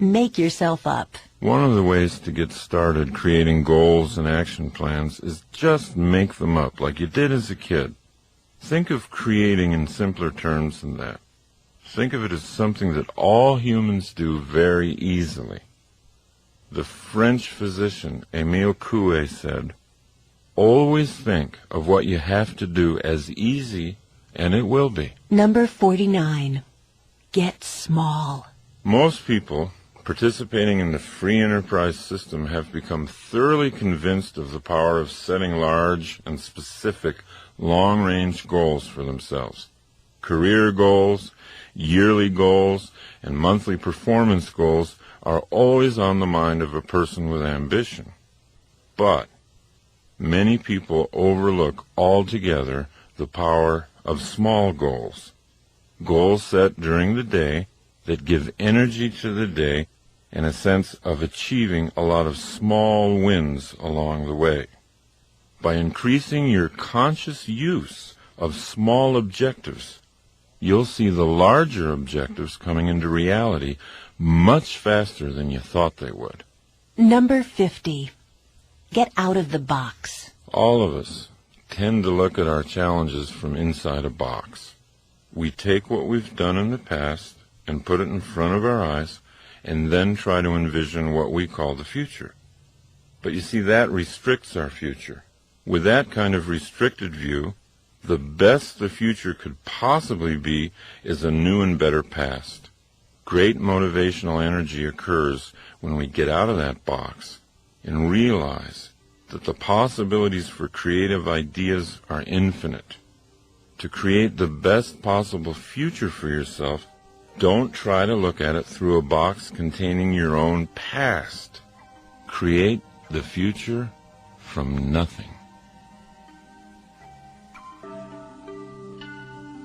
Make yourself up. One of the ways to get started creating goals and action plans is just make them up like you did as a kid. Think of creating in simpler terms than that. Think of it as something that all humans do very easily. The French physician Émile Coué said, "Always think of what you have to do as easy, and it will be." Number 49. Get small. Most people participating in the free enterprise system have become thoroughly convinced of the power of setting large and specific long-range goals for themselves. Career goals, yearly goals, and monthly performance goals are always on the mind of a person with ambition. But many people overlook altogether the power of small goals. Goals set during the day that give energy to the day and a sense of achieving a lot of small wins along the way. By increasing your conscious use of small objectives, you'll see the larger objectives coming into reality much faster than you thought they would. Number 50. Get out of the box. All of us tend to look at our challenges from inside a box. We take what we've done in the past and put it in front of our eyes and then try to envision what we call the future. But you see, that restricts our future. With that kind of restricted view, the best the future could possibly be is a new and better past. Great motivational energy occurs when we get out of that box and realize that the possibilities for creative ideas are infinite. To create the best possible future for yourself, don't try to look at it through a box containing your own past. Create the future from nothing.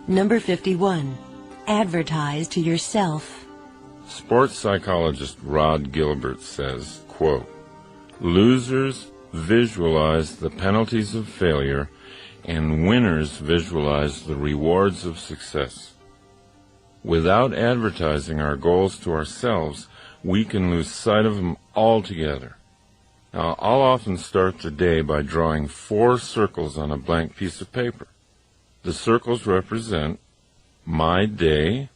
Number 51. Advertise to yourself. Sports psychologist Rod Gilbert says, quote, "Losers visualize the penalties of failure and winners visualize the rewards of success. Without advertising our goals to ourselves, we can lose sight of them altogether." Now, I'll often start the day by drawing 4 circles on a blank piece of paper. The circles represent my day,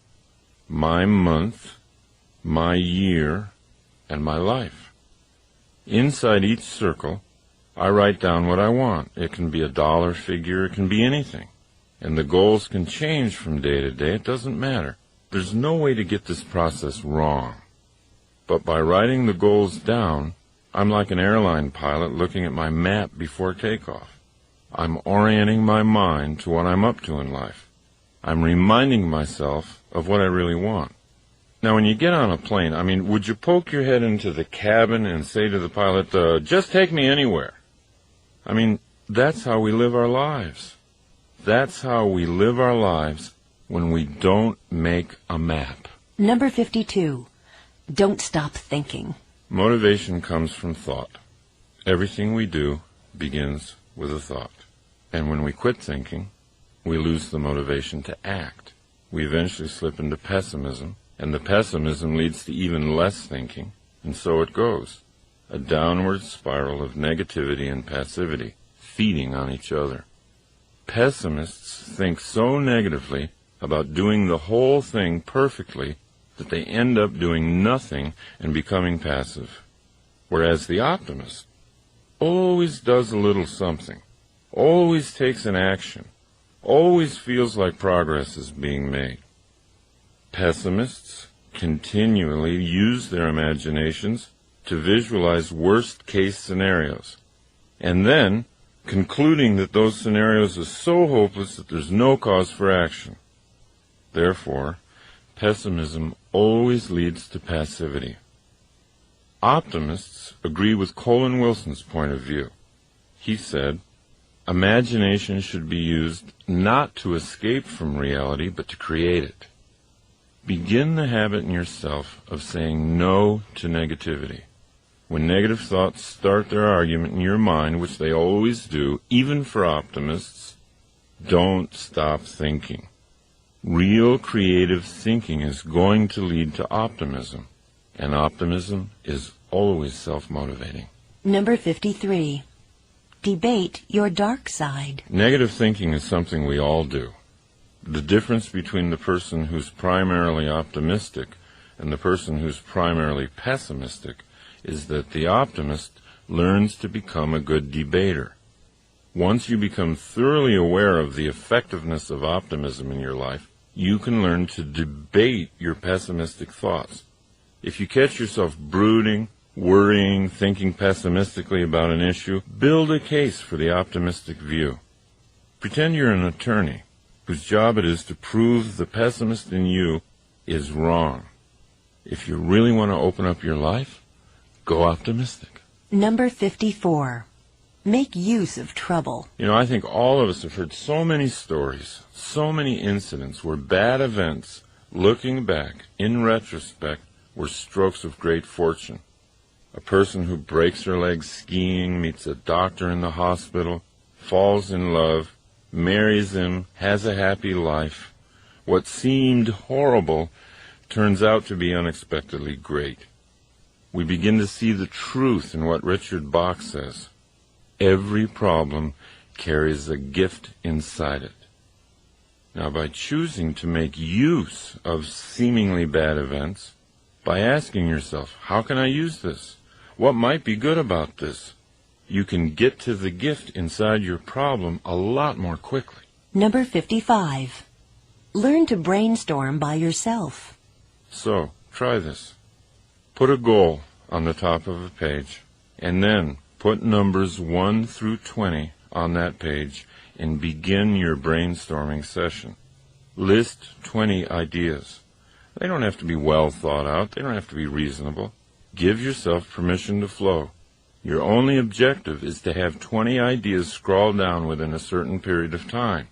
my month, my year, and my life. Inside each circle, I write down what I want. It can be a dollar figure, it can be anything. And the goals can change from day to day. It doesn't matter. There's no way to get this process wrong. But by writing the goals down, I'm like an airline pilot looking at my map before takeoff. I'm orienting my mind to what I'm up to in life. I'm reminding myself of what I really want. Now, when you get on a plane, would you poke your head into the cabin and say to the pilot, just take me anywhere? That's how we live our lives. That's how we live our lives when we don't make a map. Number 52. Don't stop thinking. Motivation comes from thought. Everything we do begins with a thought. And when we quit thinking, we lose the motivation to act. We eventually slip into pessimism, and the pessimism leads to even less thinking, and so it goes. A downward spiral of negativity and passivity, feeding on each other. Pessimists think so negatively about doing the whole thing perfectly that they end up doing nothing and becoming passive. Whereas the optimist always does a little something, always takes an action, always feels like progress is being made. Pessimists continually use their imaginations to visualize worst-case scenarios, and then concluding that those scenarios are so hopeless that there's no cause for action. Therefore, pessimism always leads to passivity. Optimists agree with Colin Wilson's point of view. He said, "Imagination should be used not to escape from reality, but to create it." Begin the habit in yourself of saying no to negativity. When negative thoughts start their argument in your mind, which they always do, even for optimists, don't stop thinking. Real creative thinking is going to lead to optimism. and optimism is always self-motivating. Number 53. Debate your dark side. Negative thinking is something we all do. The difference between the person who's primarily optimistic and the person who's primarily pessimistic is that the optimist learns to become a good debater. Once you become thoroughly aware of the effectiveness of optimism in your life, you can learn to debate your pessimistic thoughts. If you catch yourself brooding, worrying, thinking pessimistically about an issue, build a case for the optimistic view. Pretend you're an attorney whose job it is to prove the pessimist in you is wrong. If you really want to open up your life, go optimistic. Number 54. Make use of trouble. You know, I think all of us have heard so many stories, so many incidents where bad events, looking back, in retrospect, were strokes of great fortune. A person who breaks her leg skiing, meets a doctor in the hospital, falls in love, marries him, has a happy life. What seemed horrible turns out to be unexpectedly great. We begin to see the truth in what Richard Bach says. Every problem carries a gift inside it. Now, by choosing to make use of seemingly bad events, by asking yourself, how can I use this? What might be good about this? You can get to the gift inside your problem a lot more quickly. Number 55. Learn to brainstorm by yourself. So, try this. Put a goal on the top of a page, and then put numbers 1 through 20 on that page and begin your brainstorming session. List 20 ideas. They don't have to be well thought out. They don't have to be reasonable. Give yourself permission to flow. Your only objective is to have 20 ideas scrawled down within a certain period of time.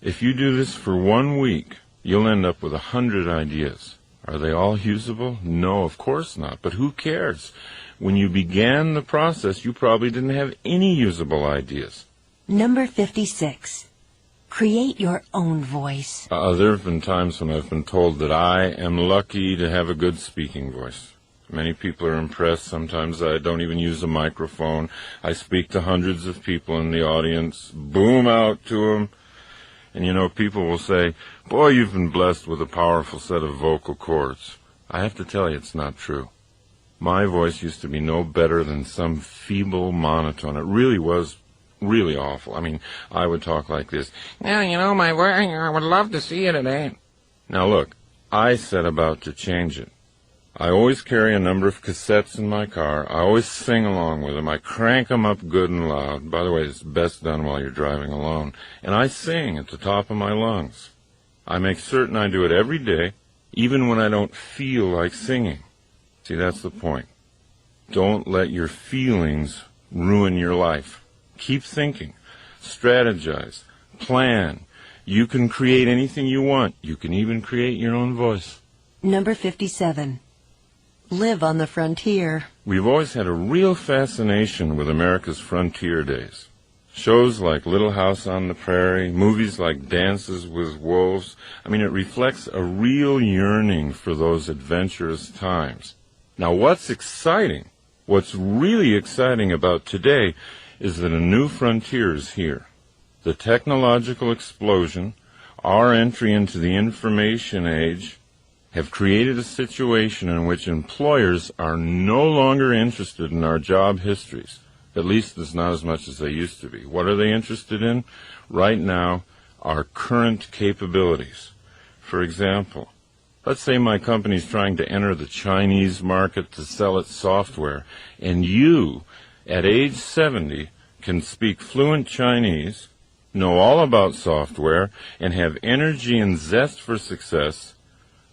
If you do this for 1 week, you'll end up with 100 ideas. Are they all usable? No, of course not. But who cares? When you began the process, you probably didn't have any usable ideas. Number 56. Create your own voice. There have been times when I've been told that I am lucky to have a good speaking voice. Many people are impressed. Sometimes I don't even use a microphone. I speak to hundreds of people in the audience, boom out to them. And you know, people will say, boy, you've been blessed with a powerful set of vocal cords. I have to tell you, it's not true. My voice used to be no better than some feeble monotone. It really was really awful. I mean, I would talk like this. Now, you know, my voice, I would love to see you today. Now look, I set about to change it. I always carry a number of cassettes in my car. I always sing along with them. I crank them up good and loud. By the way, it's best done while you're driving alone. And I sing at the top of my lungs. I make certain I do it every day, even when I don't feel like singing. See, that's the point. Don't let your feelings ruin your life. Keep thinking. Strategize. Plan. You can create anything you want. You can even create your own voice. Number 57. Live on the frontier. We've always had a real fascination with America's frontier days. Shows like Little House on the Prairie, movies like Dances with Wolves. I mean, it reflects a real yearning for those adventurous times. Now, what's exciting, what's really exciting about today is that a new frontier is here. The technological explosion, our entry into the information age, have created a situation in which employers are no longer interested in our job histories. At least it's not as much as they used to be. What are they interested in? Right now, our current capabilities. For example, let's say my company's trying to enter the Chinese market to sell its software, and you, at age 70, can speak fluent Chinese, know all about software, and have energy and zest for success.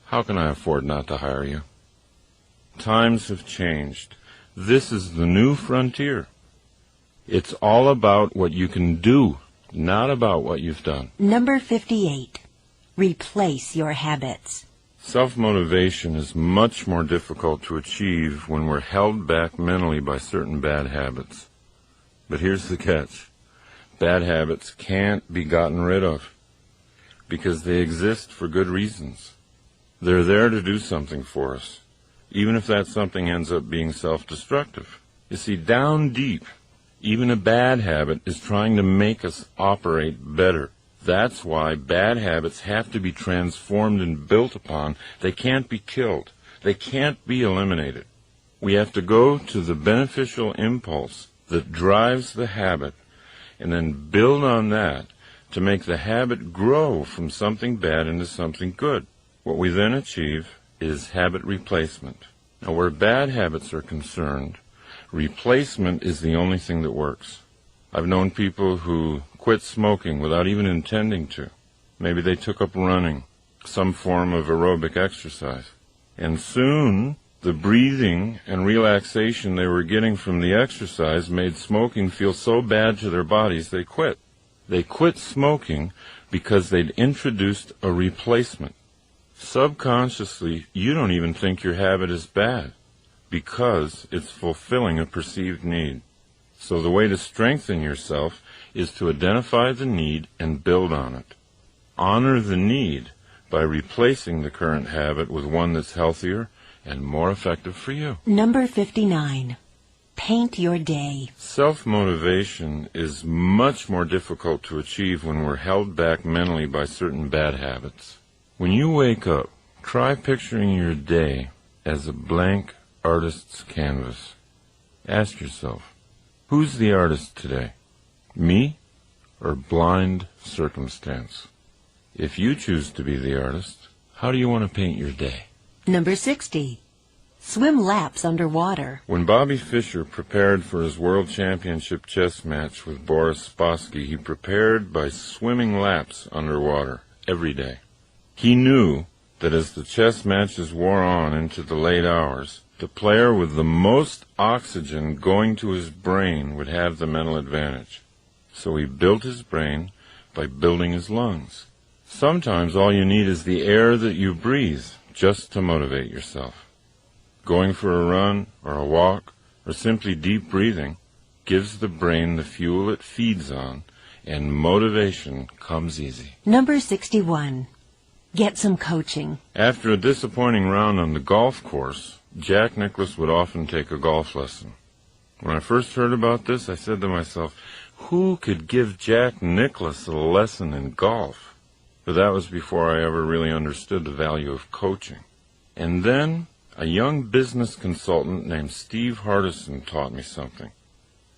How can I afford not to hire you? Times have changed. This is the new frontier. It's all about what you can do, not about what you've done. Number 58. Replace your habits. Self-motivation is much more difficult to achieve when we're held back mentally by certain bad habits. But here's the catch. Bad habits can't be gotten rid of because they exist for good reasons. They're there to do something for us. even if that something ends up being self-destructive. You see, down deep, even a bad habit is trying to make us operate better. That's why bad habits have to be transformed and built upon. They can't be killed. They can't be eliminated. We have to go to the beneficial impulse that drives the habit and then build on that to make the habit grow from something bad into something good. What we then achieve is habit replacement. Now, where bad habits are concerned, replacement is the only thing that works. I've known people who quit smoking without even intending to. Maybe they took up running, some form of aerobic exercise. And soon, the breathing and relaxation they were getting from the exercise made smoking feel so bad to their bodies they quit. They quit smoking because they'd introduced a replacement. Subconsciously, you don't even think your habit is bad because it's fulfilling a perceived need. So the way to strengthen yourself is to identify the need and build on it. Honor the need by replacing the current habit with one that's healthier and more effective for you. Number 59. Paint your day. Self-motivation is much more difficult to achieve when we're held back mentally by certain bad habits. When you wake up, try picturing your day as a blank artist's canvas. Ask yourself, who's the artist today? Me or blind circumstance? If you choose to be the artist, how do you want to paint your day? Number 60. Swim laps underwater. When Bobby Fischer prepared for his World Championship chess match with Boris Spassky, he prepared by swimming laps underwater every day. He knew that as the chess matches wore on into the late hours, the player with the most oxygen going to his brain would have the mental advantage. So he built his brain by building his lungs. Sometimes all you need is the air that you breathe just to motivate yourself. Going for a run or a walk or simply deep breathing gives the brain the fuel it feeds on, and motivation comes easy. Number 61. Get some coaching. After a disappointing round on the golf course, Jack Nicklaus would often take a golf lesson. When I first heard about this, I said to myself, who could give Jack Nicklaus a lesson in golf? But that was before I ever really understood the value of coaching. And then a young business consultant named Steve Hardison taught me something.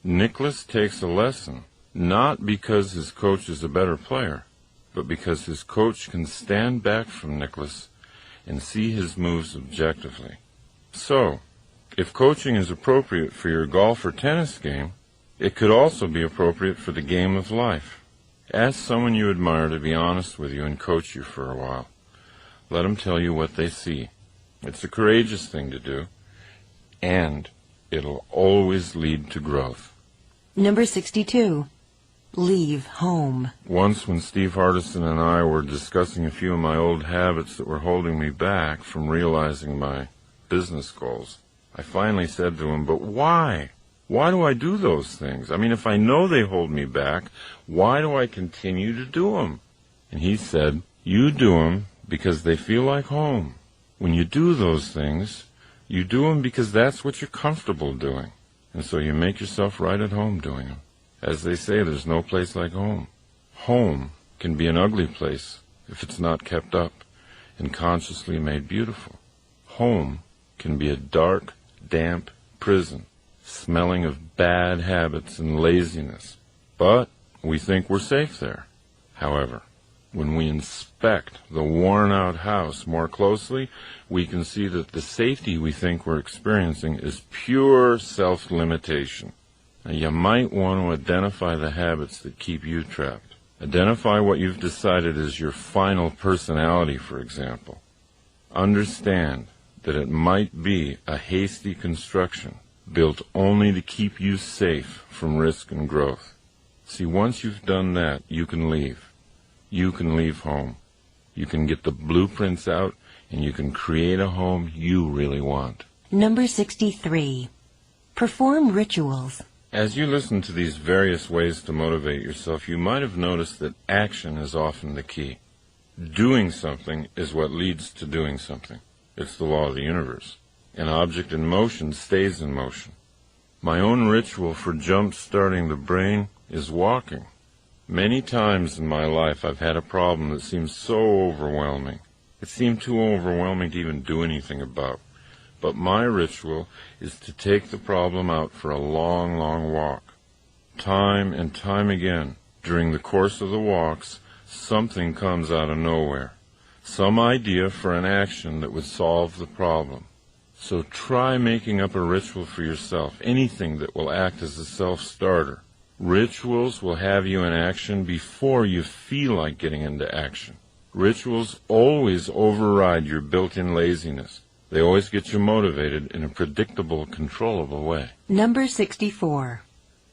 Nicklaus takes a lesson, not because his coach is a better player, but because his coach can stand back from Nicklaus and see his moves objectively. So, if coaching is appropriate for your golf or tennis game, it could also be appropriate for the game of life. Ask someone you admire to be honest with you and coach you for a while. Let them tell you what they see. It's a courageous thing to do, and it'll always lead to growth. Number 62. Leave home. Once when Steve Hardison and I were discussing a few of my old habits that were holding me back from realizing my business goals, I finally said to him, but why? Why do I do those things? I mean, if I know they hold me back, why do I continue to do them? And he said, you do them because they feel like home. When you do those things, you do them because that's what you're comfortable doing. And so you make yourself right at home doing them. As they say, there's no place like home. Home can be an ugly place if it's not kept up and consciously made beautiful. Home can be a dark, damp prison, smelling of bad habits and laziness. But we think we're safe there. However, when we inspect the worn-out house more closely, we can see that the safety we think we're experiencing is pure self-limitation. Now, you might want to identify the habits that keep you trapped. Identify what you've decided is your final personality, for example. Understand that it might be a hasty construction built only to keep you safe from risk and growth. See, once you've done that, you can leave. You can leave home. You can get the blueprints out, and you can create a home you really want. Number 63. Perform rituals. As you listen to these various ways to motivate yourself, you might have noticed that action is often the key. Doing something is what leads to doing something. It's the law of the universe. An object in motion stays in motion. My own ritual for jump-starting the brain is walking. Many times in my life I've had a problem that seemed so overwhelming. It seemed too overwhelming to even do anything about. But my ritual is to take the problem out for a long, long walk. Time and time again, during the course of the walks, something comes out of nowhere. Some idea for an action that would solve the problem. So try making up a ritual for yourself, anything that will act as a self-starter. Rituals will have you in action before you feel like getting into action. Rituals always override your built-in laziness. They always get you motivated in a predictable, controllable way. Number 64.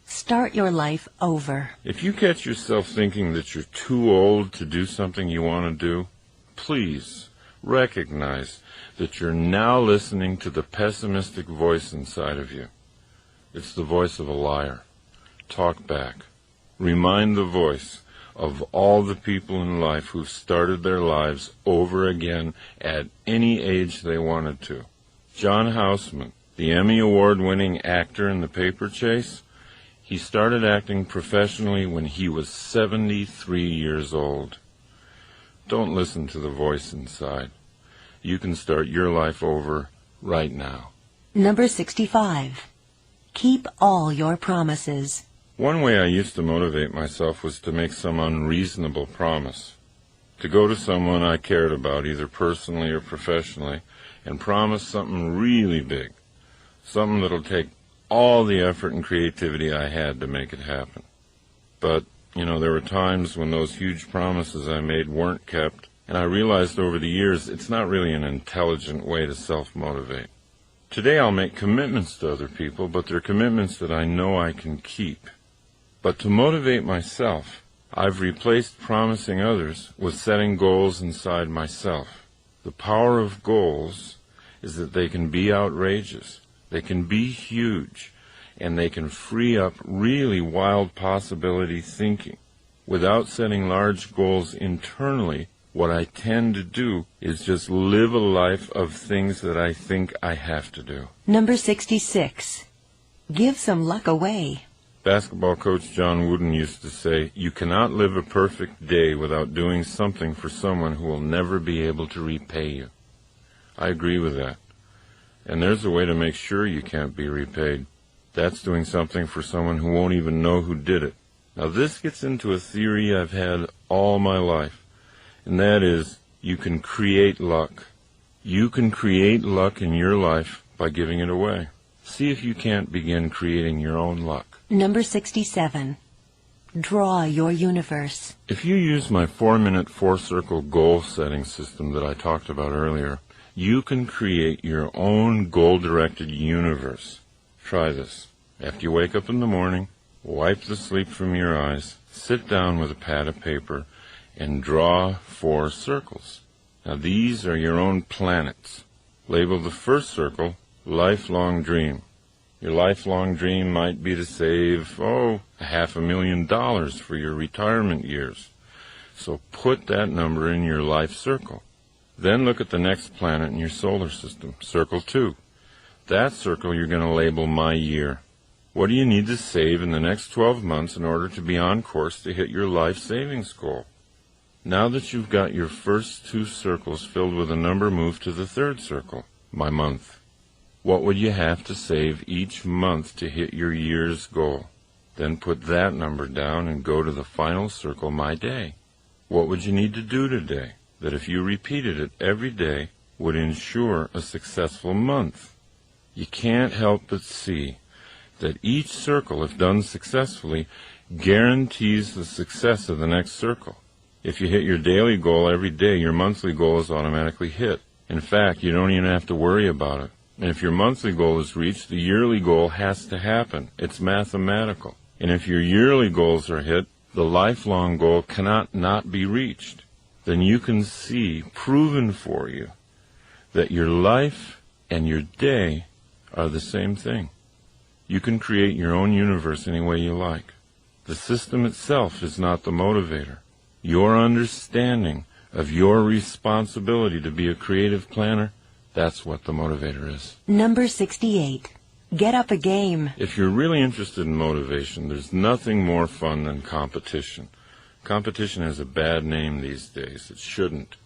Start your life over. If you catch yourself thinking that you're too old to do something you want to do, please recognize that you're now listening to the pessimistic voice inside of you. It's the voice of a liar. Talk back. Remind the voice of all the people in life who've started their lives over again at any age they wanted to. John Houseman, the Emmy Award-winning actor in The Paper Chase, he started acting professionally when he was 73 years old. Don't listen to the voice inside. You can start your life over right now. Number 65. Keep all your promises. One way I used to motivate myself was to make some unreasonable promise. To go to someone I cared about, either personally or professionally, and promise something really big. Something that'll take all the effort and creativity I had to make it happen. But, there were times when those huge promises I made weren't kept, and I realized over the years it's not really an intelligent way to self-motivate. Today I'll make commitments to other people, but they're commitments that I know I can keep. But to motivate myself, I've replaced promising others with setting goals inside myself. The power of goals is that they can be outrageous, they can be huge, and they can free up really wild possibility thinking. Without setting large goals internally, what I tend to do is just live a life of things that I think I have to do. Number 66. Give some luck away. Basketball coach John Wooden used to say, you cannot live a perfect day without doing something for someone who will never be able to repay you. I agree with that. And there's a way to make sure you can't be repaid. That's doing something for someone who won't even know who did it. Now this gets into a theory I've had all my life, and that is, you can create luck. You can create luck in your life by giving it away. See if you can't begin creating your own luck. Number 67. Draw your universe. If you use my 4-minute 4-circle goal-setting system that I talked about earlier, you can create your own goal-directed universe. Try this. After you wake up in the morning, wipe the sleep from your eyes, sit down with a pad of paper, and draw 4 circles. Now these are your own planets. Label the first circle, lifelong dream. Your lifelong dream might be to save, $500,000 for your retirement years. So put that number in your life circle. Then look at the next planet in your solar system, circle 2. That circle you're going to label my year. What do you need to save in the next 12 months in order to be on course to hit your life savings goal? Now that you've got your first 2 circles filled with a number, move to the 3rd circle, my month. What would you have to save each month to hit your year's goal? Then put that number down and go to the final circle, my day. What would you need to do today that if you repeated it every day would ensure a successful month? You can't help but see that each circle, if done successfully, guarantees the success of the next circle. If you hit your daily goal every day, your monthly goal is automatically hit. In fact, you don't even have to worry about it. And if your monthly goal is reached, the yearly goal has to happen. It's mathematical. And if your yearly goals are hit, the lifelong goal cannot not be reached. Then you can see, proven for you, that your life and your day are the same thing. You can create your own universe any way you like. The system itself is not the motivator. Your understanding of your responsibility to be a creative planner, That's what the motivator is. Number 68. Get up a game. If you're really interested in motivation, there's nothing more fun than competition. Competition has a bad name these days. It shouldn't.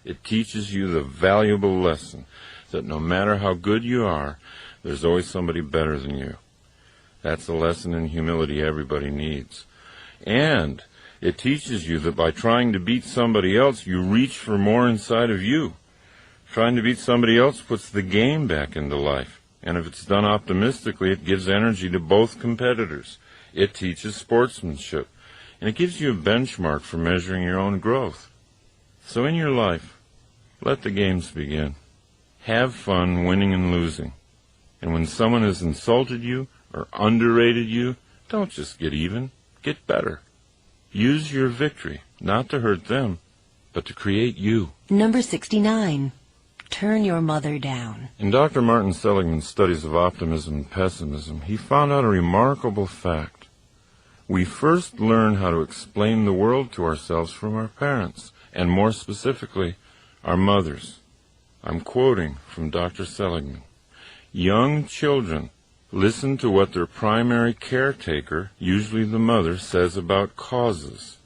It teaches you the valuable lesson that no matter how good you are, there's always somebody better than you. That's a lesson in humility everybody needs. And it teaches you that by trying to beat somebody else, you reach for more inside of you. Trying to beat somebody else puts the game back into life. And if it's done optimistically, it gives energy to both competitors. It teaches sportsmanship. And it gives you a benchmark for measuring your own growth. So in your life, let the games begin. Have fun winning and losing. And when someone has insulted you or underrated you, don't just get even, get better. Use your victory, not to hurt them, but to create you. Number 69. Turn your mother down. In Dr. Martin Seligman's studies of optimism and pessimism, he found out a remarkable fact. We first learn how to explain the world to ourselves from our parents, and more specifically, our mothers. I'm quoting from Dr. Seligman. Young children listen to what their primary caretaker, usually the mother, says about causes,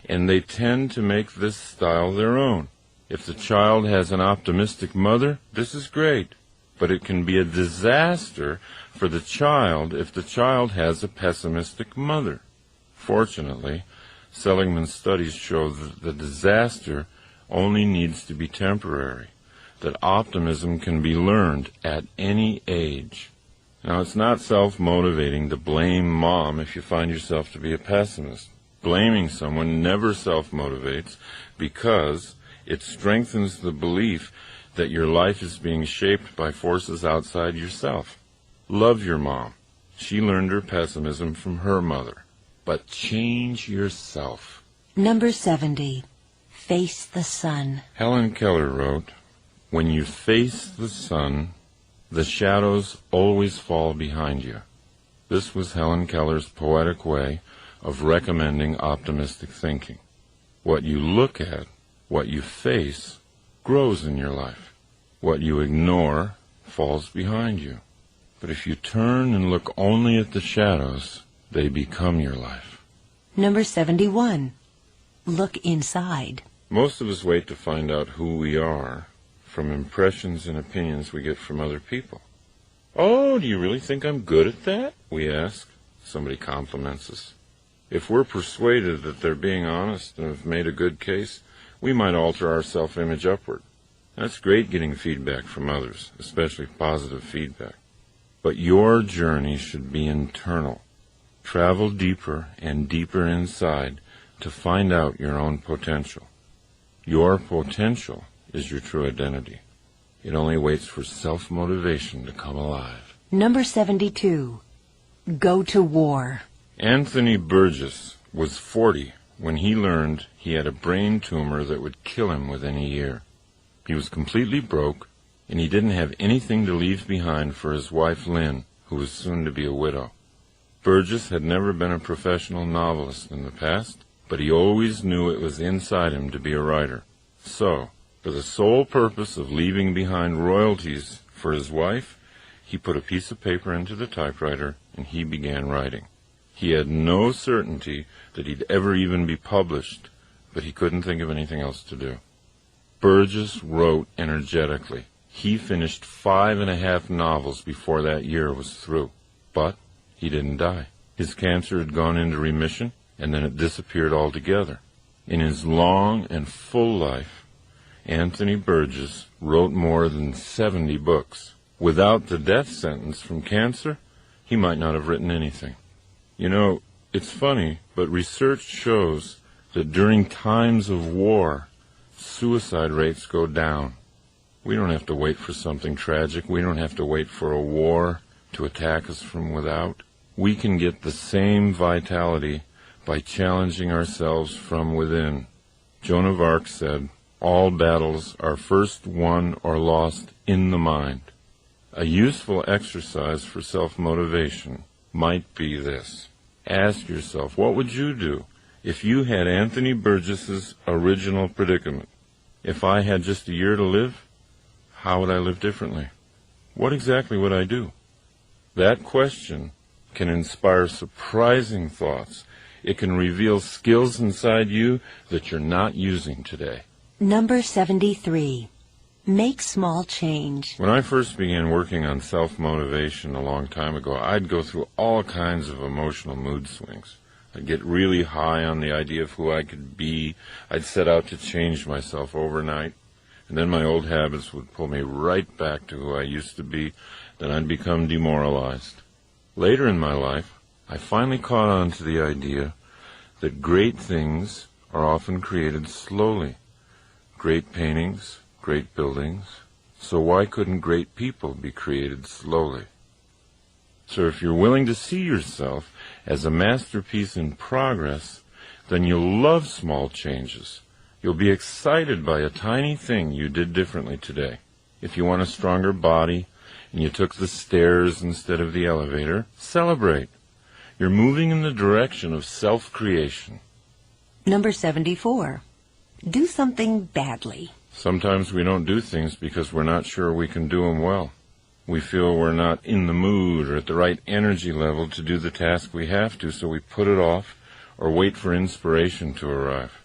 and they tend to make this style their own. If the child has an optimistic mother, this is great, but it can be a disaster for the child if the child has a pessimistic mother. Fortunately, Seligman's studies show that the disaster only needs to be temporary, that optimism can be learned at any age. Now, it's not self-motivating to blame mom if you find yourself to be a pessimist. Blaming someone never self-motivates because it strengthens the belief that your life is being shaped by forces outside yourself. Love your mom. She learned her pessimism from her mother. But change yourself. Number 70. Face the sun. Helen Keller wrote, "When you face the sun, the shadows always fall behind you." This was Helen Keller's poetic way of recommending optimistic thinking. What you look at, what you face, grows in your life. What you ignore falls behind you. But if you turn and look only at the shadows, they become your life. Number 71. Look inside. Most of us wait to find out who we are from impressions and opinions we get from other people. "Oh, do you really think I'm good at that?" we ask. Somebody compliments us. If we're persuaded that they're being honest and have made a good case, we might alter our self-image upward. That's great getting feedback from others, especially positive feedback. But your journey should be internal. Travel deeper and deeper inside to find out your own potential. Your potential is your true identity. It only waits for self-motivation to come alive. Number 72. Go to war. Anthony Burgess was 40 when he learned he had a brain tumor that would kill him within a year. He was completely broke, and he didn't have anything to leave behind for his wife Lynn, who was soon to be a widow. Burgess had never been a professional novelist in the past, but he always knew it was inside him to be a writer. So, for the sole purpose of leaving behind royalties for his wife, he put a piece of paper into the typewriter and he began writing. He had no certainty that he'd ever even be published, but he couldn't think of anything else to do. Burgess wrote energetically. He finished 5.5 novels before that year was through, but he didn't die. His cancer had gone into remission, and then it disappeared altogether. In his long and full life, Anthony Burgess wrote more than 70 books. Without the death sentence from cancer, he might not have written anything. You know, it's funny, but research shows that during times of war, suicide rates go down. We don't have to wait for something tragic. We don't have to wait for a war to attack us from without. We can get the same vitality by challenging ourselves from within. Joan of Arc said, "All battles are first won or lost in the mind." A useful exercise for self-motivation might be this. Ask yourself, what would you do if you had Anthony Burgess's original predicament? If I had just a year to live, how would I live differently? What exactly would I do? That question can inspire surprising thoughts. It can reveal skills inside you that you're not using today. Number 73. Make small change. When I first began working on self-motivation a long time ago, I'd go through all kinds of emotional mood swings. I'd get really high on the idea of who I could be. I'd set out to change myself overnight. And then my old habits would pull me right back to who I used to be. Then I'd become demoralized. Later in my life, I finally caught on to the idea that great things are often created slowly. Great paintings, great buildings. So why couldn't great people be created slowly? So if you're willing to see yourself as a masterpiece in progress, then you'll love small changes. You'll be excited by a tiny thing you did differently today. If you want a stronger body and you took the stairs instead of the elevator, celebrate. You're moving in the direction of self-creation. Number 74. Do something badly. Sometimes we don't do things because we're not sure we can do them well. We feel we're not in the mood or at the right energy level to do the task we have to, so we put it off or wait for inspiration to arrive.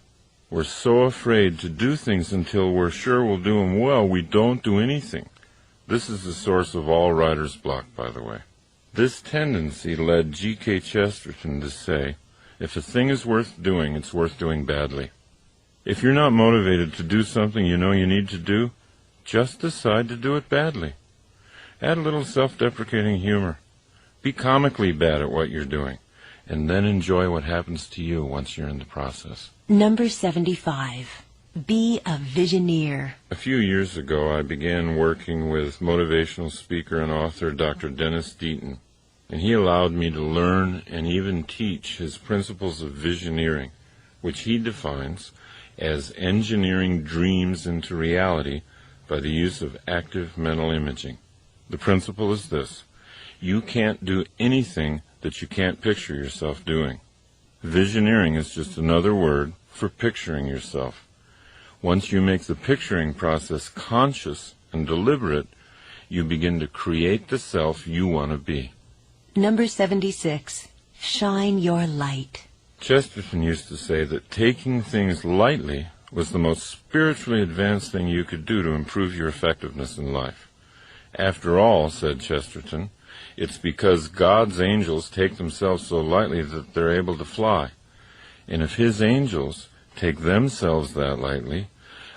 We're so afraid to do things until we're sure we'll do them well, we don't do anything. This is the source of all writer's block, by the way. This tendency led G.K. Chesterton to say, if a thing is worth doing, it's worth doing badly. If you're not motivated to do something you know you need to do, just decide to do it badly. Add a little self-deprecating humor. Be comically bad at what you're doing, and then enjoy what happens to you once you're in the process. Number 75. Be a visioneer. A few years ago, I began working with motivational speaker and author Dr. Dennis Deaton, and he allowed me to learn and even teach his principles of visioneering, which he defines as engineering dreams into reality by the use of active mental imaging. The principle is this: you can't do anything that you can't picture yourself doing. Visioneering is just another word for picturing yourself. Once you make the picturing process conscious and deliberate, you begin to create the self you want to be. Number 76. Shine your light. Chesterton used to say that taking things lightly was the most spiritually advanced thing you could do to improve your effectiveness in life. After all, said Chesterton, it's because God's angels take themselves so lightly that they're able to fly. And if his angels take themselves that lightly,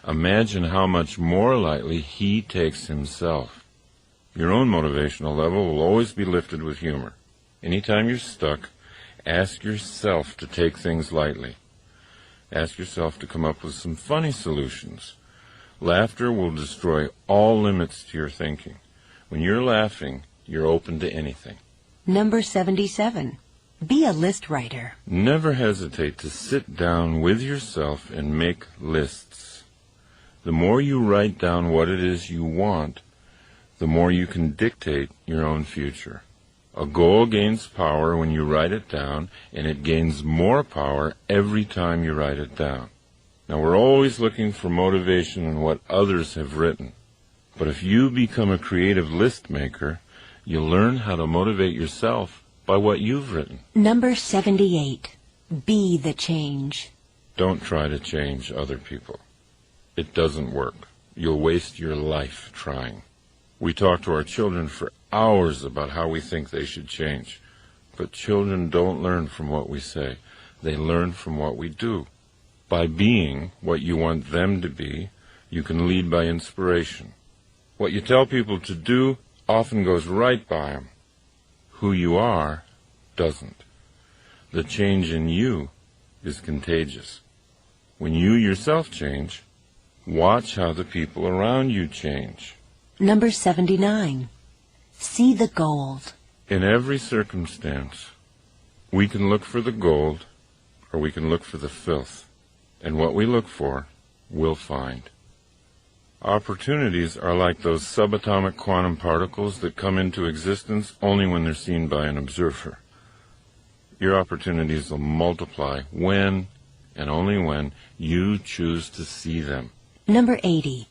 imagine how much more lightly he takes himself. Your own motivational level will always be lifted with humor. Anytime you're stuck, ask yourself to take things lightly. Ask yourself to come up with some funny solutions. Laughter will destroy all limits to your thinking. When you're laughing, you're open to anything. Number 77. Be a list writer. Never hesitate to sit down with yourself and make lists. The more you write down what it is you want, the more you can dictate your own future. A goal gains power when you write it down, and it gains more power every time you write it down. Now, we're always looking for motivation in what others have written. But if you become a creative list maker, you'll learn how to motivate yourself by what you've written. Number 78. Be the change. Don't try to change other people. It doesn't work. You'll waste your life trying. We talk to our children for hours about how we think they should change. But children don't learn from what we say. They learn from what we do. By being what you want them to be, you can lead by inspiration. What you tell people to do often goes right by them. Who you are doesn't. The change in you is contagious. When you yourself change, watch how the people around you change. Number 79. See the gold. In every circumstance, we can look for the gold or we can look for the filth. And what we look for, we'll find. Opportunities are like those subatomic quantum particles that come into existence only when they're seen by an observer. Your opportunities will multiply when, and only when, you choose to see them. Number 80.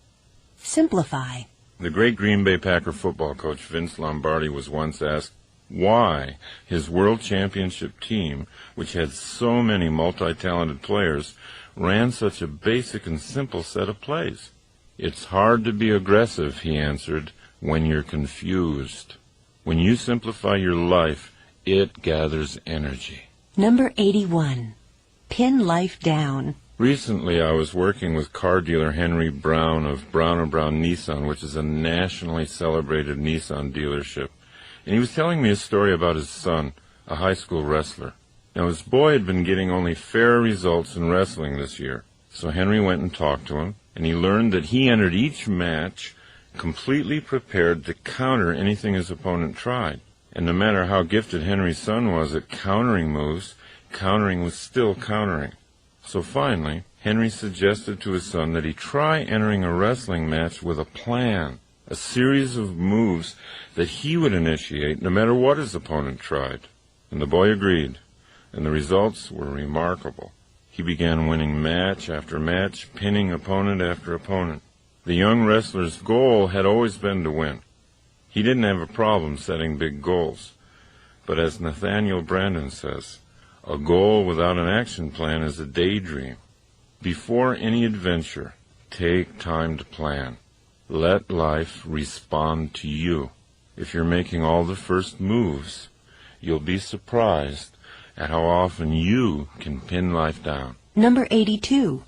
Simplify. The great Green Bay Packer football coach Vince Lombardi was once asked why his world championship team, which had so many multi-talented players, ran such a basic and simple set of plays. "It's hard to be aggressive," he answered, "when you're confused. When you simplify your life, it gathers energy." Number 81. Pin life down. Recently, I was working with car dealer Henry Brown of Brown & Brown Nissan, which is a nationally celebrated Nissan dealership. And he was telling me a story about his son, a high school wrestler. Now, his boy had been getting only fair results in wrestling this year. So Henry went and talked to him, and he learned that he entered each match completely prepared to counter anything his opponent tried. And no matter how gifted Henry's son was at countering moves, countering was still countering. So finally, Henry suggested to his son that he try entering a wrestling match with a plan, a series of moves that he would initiate no matter what his opponent tried. And the boy agreed, and the results were remarkable. He began winning match after match, pinning opponent after opponent. The young wrestler's goal had always been to win. He didn't have a problem setting big goals. But as Nathaniel Brandon says, a goal without an action plan is a daydream. Before any adventure, take time to plan. Let life respond to you. If you're making all the first moves, you'll be surprised at how often you can pin life down. Number 82.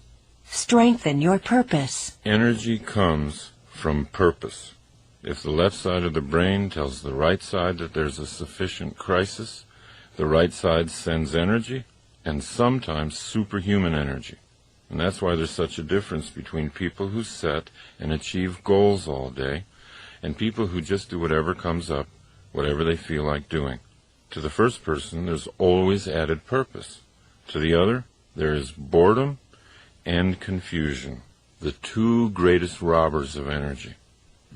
Strengthen your purpose. Energy comes from purpose. If the left side of the brain tells the right side that there's a sufficient crisis, the right side sends energy, and sometimes superhuman energy. And that's why there's such a difference between people who set and achieve goals all day and people who just do whatever comes up, whatever they feel like doing. To the first person, there's always added purpose. To the other, there is boredom and confusion, the two greatest robbers of energy.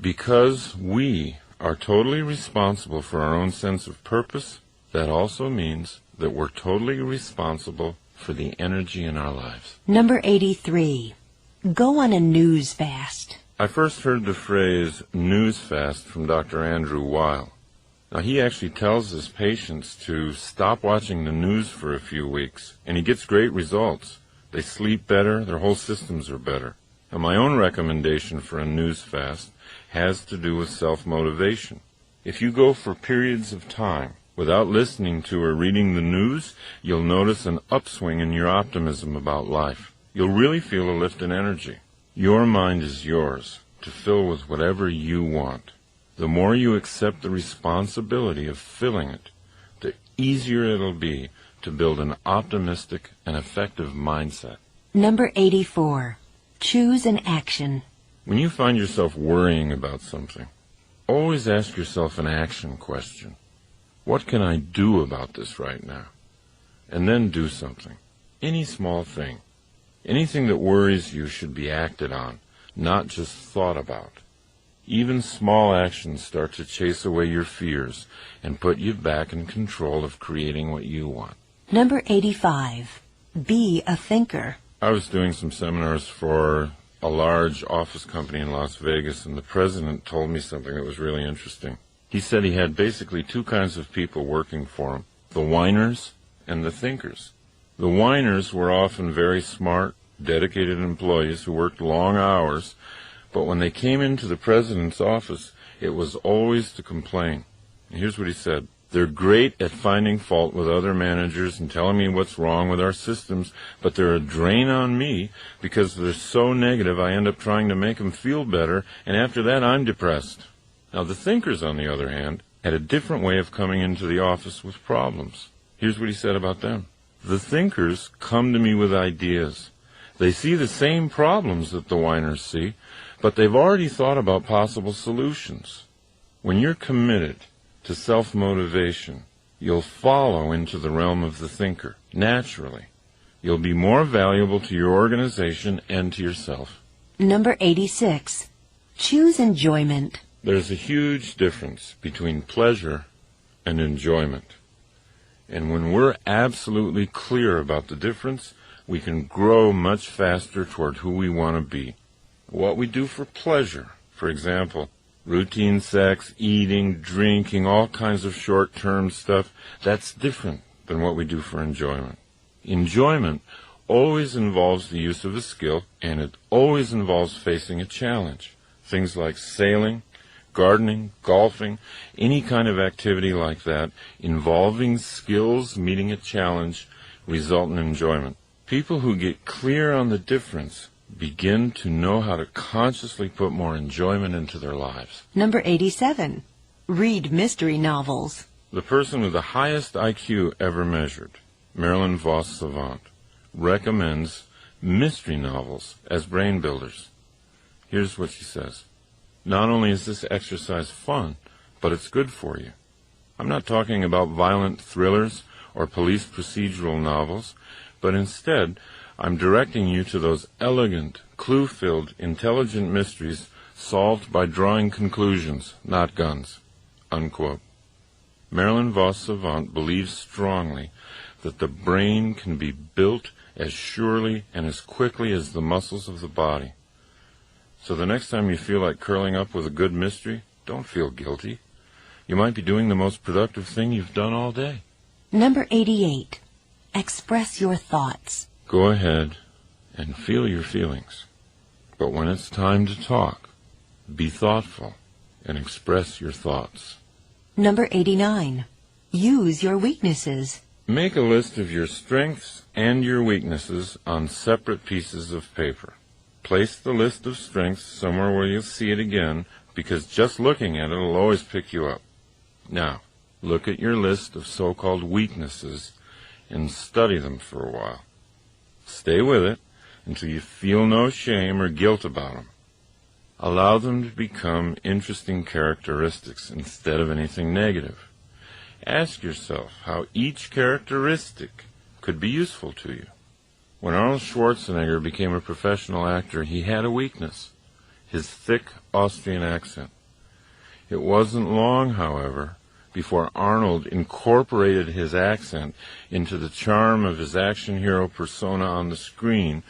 Because we are totally responsible for our own sense of purpose, that also means that we're totally responsible for the energy in our lives. Number 83. Go on a news fast. I first heard the phrase news fast from Dr. Andrew Weil. Now, he actually tells his patients to stop watching the news for a few weeks, and he gets great results. They sleep better, their whole systems are better. Now, my own recommendation for a news fast has to do with self-motivation. If you go for periods of time without listening to or reading the news, you'll notice an upswing in your optimism about life. You'll really feel a lift in energy. Your mind is yours to fill with whatever you want. The more you accept the responsibility of filling it, the easier it'll be to build an optimistic and effective mindset. Number 84. Choose an action. When you find yourself worrying about something, always ask yourself an action question. What can I do about this right now? And then do something. Any small thing. Anything that worries you should be acted on, not just thought about. Even small actions start to chase away your fears and put you back in control of creating what you want. Number 85. Be a thinker. I was doing some seminars for a large office company in Las Vegas, and the president told me something that was really interesting. He said he had basically two kinds of people working for him, the whiners and the thinkers. The whiners were often very smart, dedicated employees who worked long hours, but when they came into the president's office, it was always to complain. And here's what he said. They're great at finding fault with other managers and telling me what's wrong with our systems, but they're a drain on me because they're so negative I end up trying to make them feel better, and after that I'm depressed. Now the thinkers, on the other hand, had a different way of coming into the office with problems. Here's what he said about them. The thinkers come to me with ideas. They see the same problems that the whiners see, but they've already thought about possible solutions. When you're committed to self-motivation, you'll follow into the realm of the thinker, naturally. You'll be more valuable to your organization and to yourself. Number 86. Choose enjoyment. There's a huge difference between pleasure and enjoyment. And when we're absolutely clear about the difference, we can grow much faster toward who we want to be. What we do for pleasure, for example, Routine sex, eating, drinking, all kinds of short-term stuff, that's different than what we do for enjoyment. Enjoyment always involves the use of a skill, and it always involves facing a challenge. Things like sailing, gardening, golfing, any kind of activity like that involving skills meeting a challenge result in enjoyment. People who get clear on the difference begin to know how to consciously put more enjoyment into their lives. Number 87. Read mystery novels. The person with the highest IQ ever measured, Marilyn Vos Savant, recommends mystery novels as brain builders. Here's what she says. Not only is this exercise fun, but it's good for you. I'm not talking about violent thrillers or police procedural novels, but instead, I'm directing you to those elegant, clue-filled, intelligent mysteries solved by drawing conclusions, not guns." Unquote. Marilyn Vos Savant believes strongly that the brain can be built as surely and as quickly as the muscles of the body. So the next time you feel like curling up with a good mystery, don't feel guilty. You might be doing the most productive thing you've done all day. Number 88. Express your thoughts. Go ahead and feel your feelings. But when it's time to talk, be thoughtful and express your thoughts. Number 89. Use your weaknesses. Make a list of your strengths and your weaknesses on separate pieces of paper. Place the list of strengths somewhere where you'll see it again, because just looking at it will always pick you up. Now, look at your list of so-called weaknesses and study them for a while. Stay with it until you feel no shame or guilt about them. Allow them to become interesting characteristics instead of anything negative. Ask yourself how each characteristic could be useful to you. When Arnold Schwarzenegger became a professional actor, he had a weakness: his thick Austrian accent. It wasn't long, however, before Arnold incorporated his accent into the charm of his action hero persona on the screen,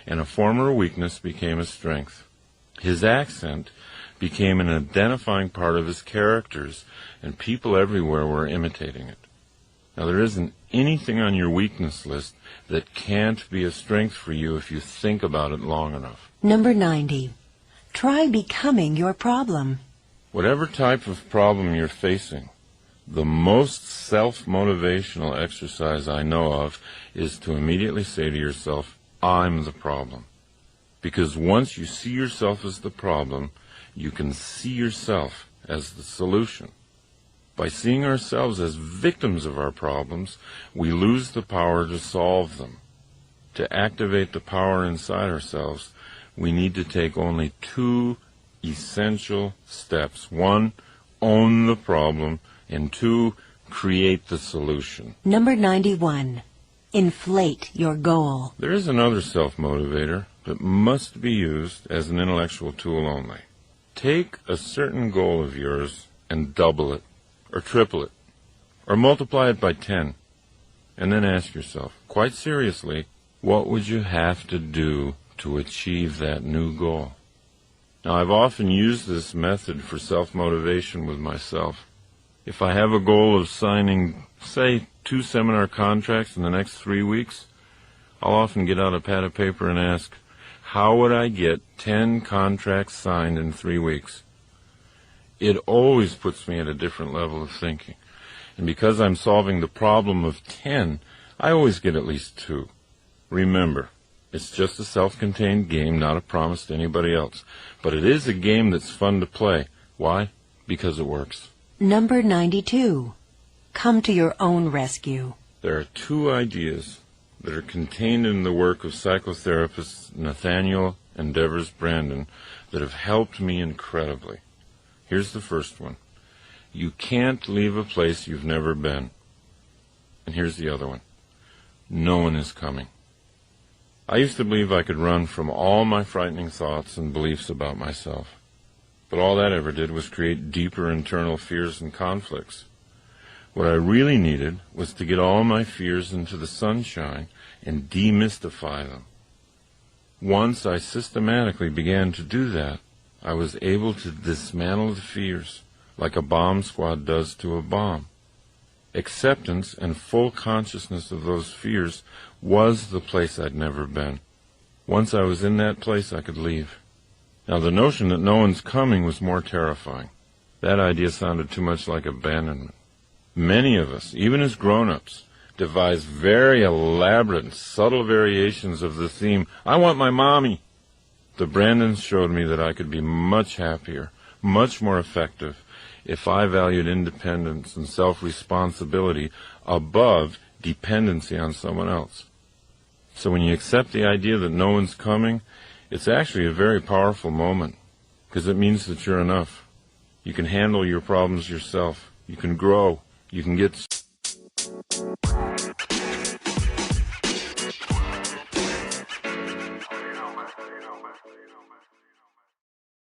and a former weakness became a strength. His accent became an identifying part of his characters, and people everywhere were imitating it. Now, there isn't anything on your weakness list that can't be a strength for you if you think about it long enough. Number 90. Try becoming your problem. Whatever type of problem you're facing, the most self-motivational exercise I know of is to immediately say to yourself, I'm the problem. Because once you see yourself as the problem, you can see yourself as the solution. By seeing ourselves as victims of our problems, we lose the power to solve them. To activate the power inside ourselves, we need to take only 2 essential steps. 1, own the problem, and 2, create the solution. Number 91. Inflate your goal. There is another self-motivator that must be used as an intellectual tool only. Take a certain goal of yours and double it, or triple it, or multiply it by 10, and then ask yourself, quite seriously, what would you have to do to achieve that new goal? Now, I've often used this method for self-motivation with myself. If I have a goal of signing, say, 2 seminar contracts in the next 3 weeks, I'll often get out a pad of paper and ask, how would I get 10 contracts signed in 3 weeks? It always puts me at a different level of thinking. And because I'm solving the problem of 10, I always get at least 2. Remember, it's just a self-contained game, not a promise to anybody else. But it is a game that's fun to play. Why? Because it works. Number 92. Come to your own rescue. There are 2 ideas that are contained in the work of psychotherapists Nathaniel and Devers Brandon that have helped me incredibly. Here's the first one. You can't leave a place you've never been. And here's the other one. No one is coming. I used to believe I could run from all my frightening thoughts and beliefs about myself. But all that ever did was create deeper internal fears and conflicts. What I really needed was to get all my fears into the sunshine and demystify them. Once I systematically began to do that, I was able to dismantle the fears like a bomb squad does to a bomb. Acceptance and full consciousness of those fears was the place I'd never been. Once I was in that place, I could leave. Now, the notion that no one's coming was more terrifying. That idea sounded too much like abandonment. Many of us, even as grown-ups, devise very elaborate and subtle variations of the theme, I want my mommy. The Brandons showed me that I could be much happier, much more effective, if I valued independence and self-responsibility above dependency on someone else. So when you accept the idea that no one's coming, it's actually a very powerful moment, because it means that you're enough. You can handle your problems yourself. You can grow. You can get